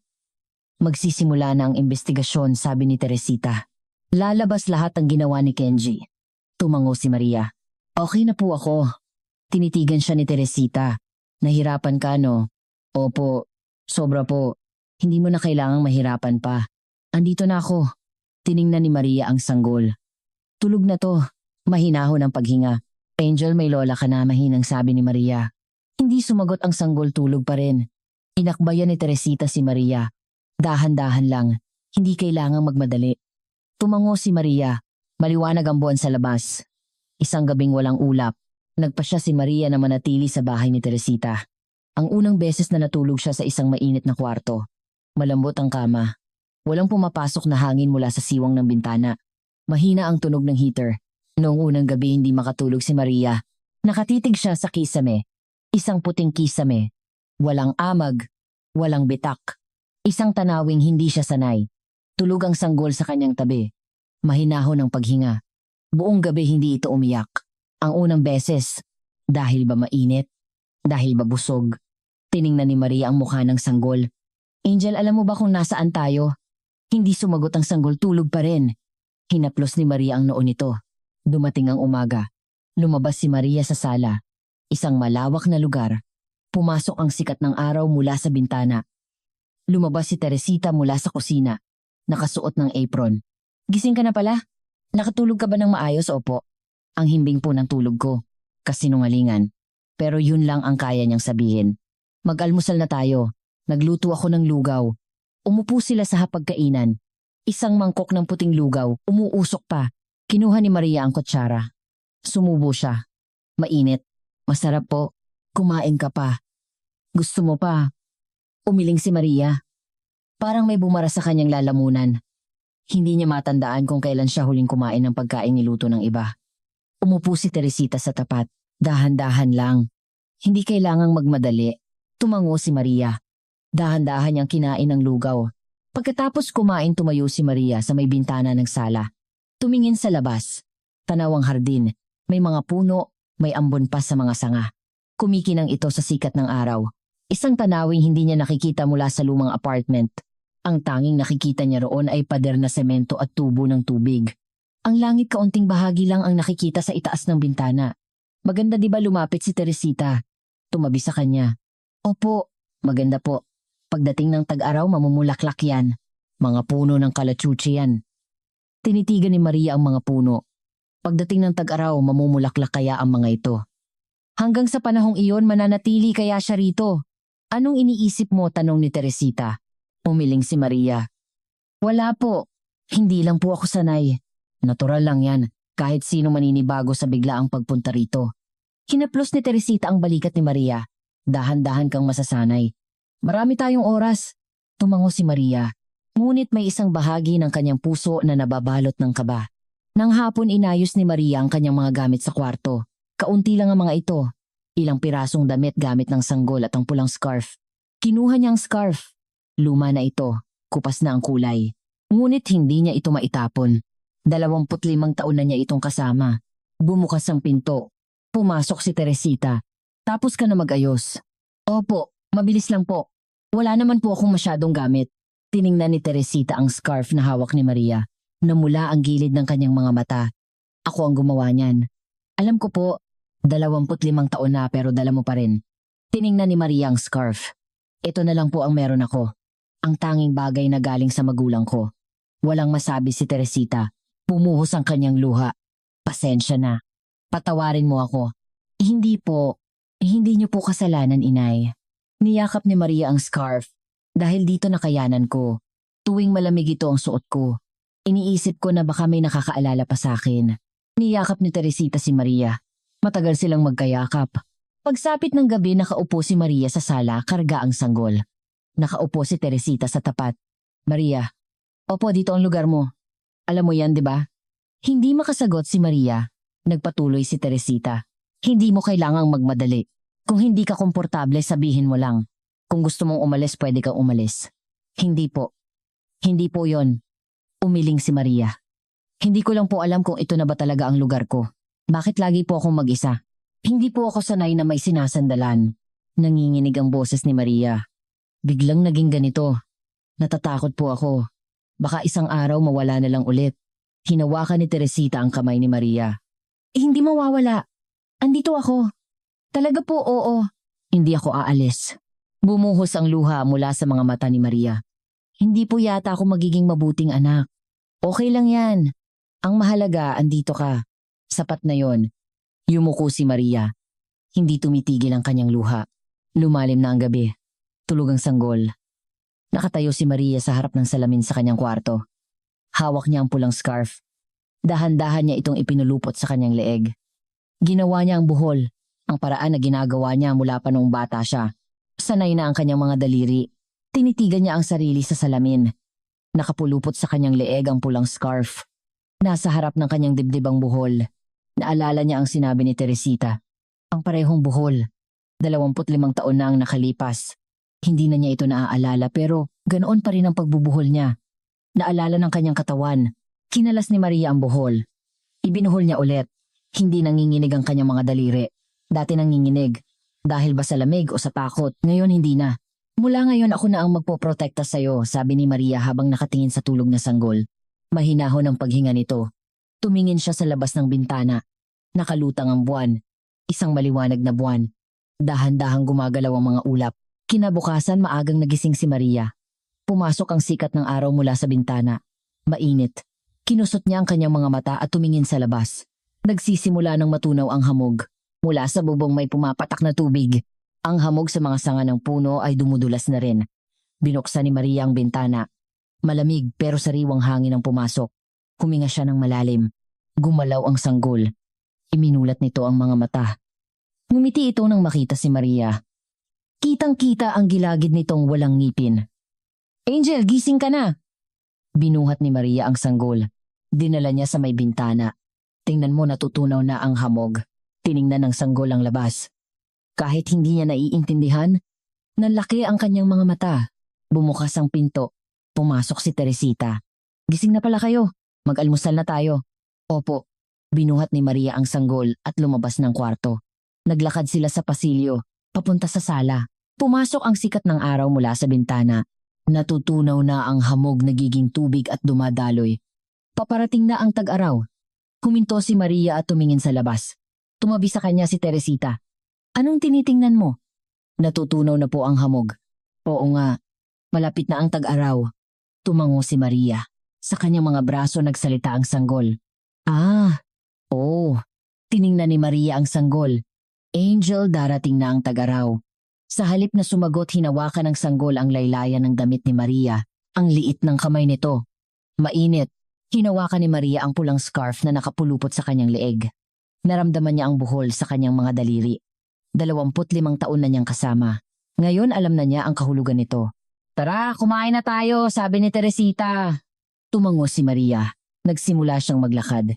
Magsisimula na ang investigasyon, sabi ni Teresita. Lalabas lahat ang ginawa ni Kenji. Tumango si Maria. Okay na po ako. Tinitigan siya ni Teresita. Nahirapan ka, no? Opo, sobra po. Hindi mo na kailangang mahirapan pa. Andito na ako. Tiningnan ni Maria ang sanggol. Tulog na to. Mahinahon ang paghinga. Angel, may lola ka na, mahinang sabi ni Maria. Hindi sumagot ang sanggol, tulog pa rin. Inakbayan ni Teresita si Maria. Dahan-dahan lang. Hindi kailangang magmadali. Tumango si Maria. Maliwanag ang buwan sa labas. Isang gabing walang ulap. Nagpasya si Maria na manatili sa bahay ni Teresita. Ang unang beses na natulog siya sa isang mainit na kwarto. Malambot ang kama. Walang pumapasok na hangin mula sa siwang ng bintana. Mahina ang tunog ng heater. Noong unang gabi hindi makatulog si Maria. Nakatitig siya sa kisame. Isang puting kisame. Walang amag. Walang bitak. Isang tanawing hindi siya sanay. Tulog ang sanggol sa kanyang tabi. Mahinahon ang paghinga. Buong gabi hindi ito umiyak. Ang unang beses. Dahil ba mainit? Dahil ba busog? Tiningnan ni Maria ang mukha ng sanggol. Angel, alam mo ba kung nasaan tayo? Hindi sumagot ang sanggol, tulog pa rin. Hinaplos ni Maria ang noo nito. Dumating ang umaga. Lumabas si Maria sa sala. Isang malawak na lugar. Pumasok ang sikat ng araw mula sa bintana. Lumabas si Teresita mula sa kusina. Nakasuot ng apron. Gising ka na pala? Nakatulog ka ba ng maayos, opo? Ang himbing po ng tulog ko. Kasinungalingan. Pero yun lang ang kaya niyang sabihin. Mag-almusal na tayo. Nagluto ako ng lugaw. Umupo sila sa hapagkainan. Isang mangkok ng puting lugaw, umuusok pa. Kinuha ni Maria ang kutsara. Sumubo siya. Mainit. Masarap po. Kumain ka pa. Gusto mo pa? Umiling si Maria. Parang may bumara sa kanyang lalamunan. Hindi niya matandaan kung kailan siya huling kumain ng pagkain niluto ng iba. Umupo si Teresita sa tapat. Dahan-dahan lang. Hindi kailangang magmadali. Tumango si Maria. Dahan-dahan niyang kinain ang lugaw. Pagkatapos kumain tumayo si Maria sa may bintana ng sala. Tumingin sa labas. Tanaw ang hardin. May mga puno, may ambon pa sa mga sanga. Kumikinang ito sa sikat ng araw. Isang tanawing hindi niya nakikita mula sa lumang apartment. Ang tanging nakikita niya roon ay pader na semento at tubo ng tubig. Ang langit kaunting bahagi lang ang nakikita sa itaas ng bintana. Maganda di ba lumapit si Teresita? Tumabi sa kanya. Opo, maganda po. Pagdating ng tag-araw mamumulaklak yan. Mga puno ng kalachuchi yan. Tinitigan ni Maria ang mga puno. Pagdating ng tag-araw mamumulaklak kaya ang mga ito. Hanggang sa panahong iyon mananatili kaya siya rito. Anong iniisip mo? Tanong ni Teresita. Umiling si Maria. Wala po. Hindi lang po ako sanay. Natural lang yan. Kahit sino maninibago sa biglaang pagpunta rito. Hinaplos ni Teresita ang balikat ni Maria. Dahan-dahan kang masasanay. Marami tayong oras. Tumango si Maria. Ngunit may isang bahagi ng kanyang puso na nababalot ng kaba. Nang hapon inayos ni Maria ang kanyang mga gamit sa kwarto. Kaunti lang ang mga ito. Ilang pirasong damit gamit ng sanggol at ang pulang scarf. Kinuha niya ang scarf. Luma na ito. Kupas na ang kulay. Ngunit hindi niya ito maitapon. 25 taon na niya itong kasama. Bumukas ang pinto. Pumasok si Teresita. Tapos ka na mag-ayos. Opo, mabilis lang po. Wala naman po akong masyadong gamit. Tiningnan ni Teresita ang scarf na hawak ni Maria. Namula ang gilid ng kanyang mga mata. Ako ang gumawa niyan. Alam ko po, 25 taon na pero dala mo pa rin. Tiningnan ni Maria ang scarf. Ito na lang po ang meron ako. Ang tanging bagay na galing sa magulang ko. Walang masabi si Teresita. Bumuhos ang kanyang luha. Pasensya na. Patawarin mo ako. Hindi po. Hindi niyo po kasalanan, inay. Niyakap ni Maria ang scarf. Dahil dito nakayanan ko. Tuwing malamig ito ang suot ko. Iniisip ko na baka may nakakaalala pa sa akin. Niyakap ni Teresita si Maria. Matagal silang magkayakap. Pagsapit ng gabi nakaupo si Maria sa sala karga ang sanggol. Nakaupo si Teresita sa tapat. Maria, opo dito ang lugar mo. Alam mo yan, di ba? Hindi makasagot si Maria. Nagpatuloy si Teresita. Hindi mo kailangang magmadali. Kung hindi ka komportable, sabihin mo lang. Kung gusto mong umalis, pwede kang umalis. Hindi po. Hindi po yon. Umiling si Maria. Hindi ko lang po alam kung ito na ba talaga ang lugar ko. Bakit lagi po akong mag-isa? Hindi po ako sanay na may sinasandalan. Nanginginig ang boses ni Maria. Biglang naging ganito. Natatakot po ako. Baka isang araw mawala na lang ulit. Hinawakan ni Teresita ang kamay ni Maria. Hindi mawawala. Andito ako. Talaga po, oo. Hindi ako aalis. Bumuhos ang luha mula sa mga mata ni Maria. Hindi po yata ako magiging mabuting anak. Okay lang yan. Ang mahalaga, andito ka. Sapat na yon. Yumuko si Maria. Hindi tumitigil ang kanyang luha. Lumalim na ang gabi. Tulog ang sanggol. Nakatayo si Maria sa harap ng salamin sa kanyang kwarto. Hawak niya ang pulang scarf. Dahan-dahan niya itong ipinulupot sa kanyang leeg. Ginawa niya ang buhol, ang paraan na ginagawa niya mula pa noong bata siya. Sanay na ang kanyang mga daliri. Tinitigan niya ang sarili sa salamin. Nakapulupot sa kanyang leeg ang pulang scarf. Nasa harap ng kanyang dibdib ang buhol. Naalala niya ang sinabi ni Teresita. Ang parehong buhol. 25 taon na ang nakalipas. Hindi na niya ito naaalala pero ganoon pa rin ang pagbubuhol niya. Naalala ng kanyang katawan. Kinalas ni Maria ang buhol. Ibinuhol niya ulit. Hindi nanginginig ang kanyang mga daliri. Dati nanginginig. Dahil ba sa lamig o sa takot, ngayon hindi na. Mula ngayon ako na ang magpoprotekta sa'yo, sabi ni Maria habang nakatingin sa tulog na sanggol. Mahinahon ang paghinga nito. Tumingin siya sa labas ng bintana. Nakalutang ang buwan. Isang maliwanag na buwan. Dahan-dahang gumagalaw ang mga ulap. Kinabukasan maagang nagising si Maria. Pumasok ang sikat ng araw mula sa bintana. Mainit. Kinusot niya ang kanyang mga mata at tumingin sa labas. Nagsisimula ng matunaw ang hamog. Mula sa bubong may pumapatak na tubig. Ang hamog sa mga sanga ng puno ay dumudulas na rin. Binuksan ni Maria ang bintana. Malamig pero sariwang hangin ang pumasok. Huminga siya ng malalim. Gumalaw ang sanggol. Iminulat nito ang mga mata. Ngumiti ito nang makita si Maria. Kitang-kita ang gilagid nitong walang ngipin. Angel, gising ka na! Binuhat ni Maria ang sanggol. Dinala niya sa may bintana. Tingnan mo, natutunaw na ang hamog. Tiningnan ng sanggol ang labas. Kahit hindi niya naiintindihan, nalaki ang kanyang mga mata. Bumukas ang pinto. Pumasok si Teresita. Gising na pala kayo. Mag-almusal na tayo. Opo. Binuhat ni Maria ang sanggol at lumabas ng kwarto. Naglakad sila sa pasilyo, papunta sa sala. Pumasok ang sikat ng araw mula sa bintana. Natutunaw na ang hamog, nagiging tubig at dumadaloy. Paparating na ang tag-araw. Huminto si Maria at tumingin sa labas. Tumabi sa kanya si Teresita. Anong tinitingnan mo? Natutunaw na po ang hamog. Oo nga, malapit na ang tag-araw. Tumango si Maria. Sa kanyang mga braso nagsalita ang sanggol. Tiningnan ni Maria ang sanggol. Angel, darating na ang tag-araw. Sa halip na sumagot, hinawakan ng sanggol ang laylayan ng damit ni Maria. Ang liit ng kamay nito. Mainit. Hinawakan ni Maria ang pulang scarf na nakapulupot sa kanyang leeg. Naramdaman niya ang buhol sa kanyang mga daliri. 25 taon na niyang kasama. Ngayon alam na niya ang kahulugan nito. Tara, kumain na tayo, sabi ni Teresita. Tumango si Maria. Nagsimula siyang maglakad.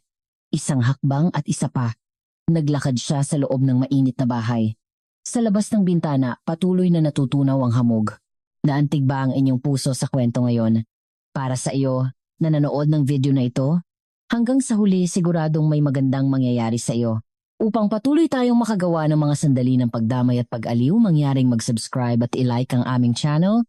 Isang hakbang at isa pa. Naglakad siya sa loob ng mainit na bahay. Sa labas ng bintana, patuloy na natutunaw ang hamog. Naantig ba ang inyong puso sa kwento ngayon? Para sa iyo, na nanood ng video na ito, hanggang sa huli siguradong may magandang mangyayari sa iyo. Upang patuloy tayong makagawa ng mga sandali ng pagdamay at pag-aliw, mangyaring mag-subscribe at i-like ang aming channel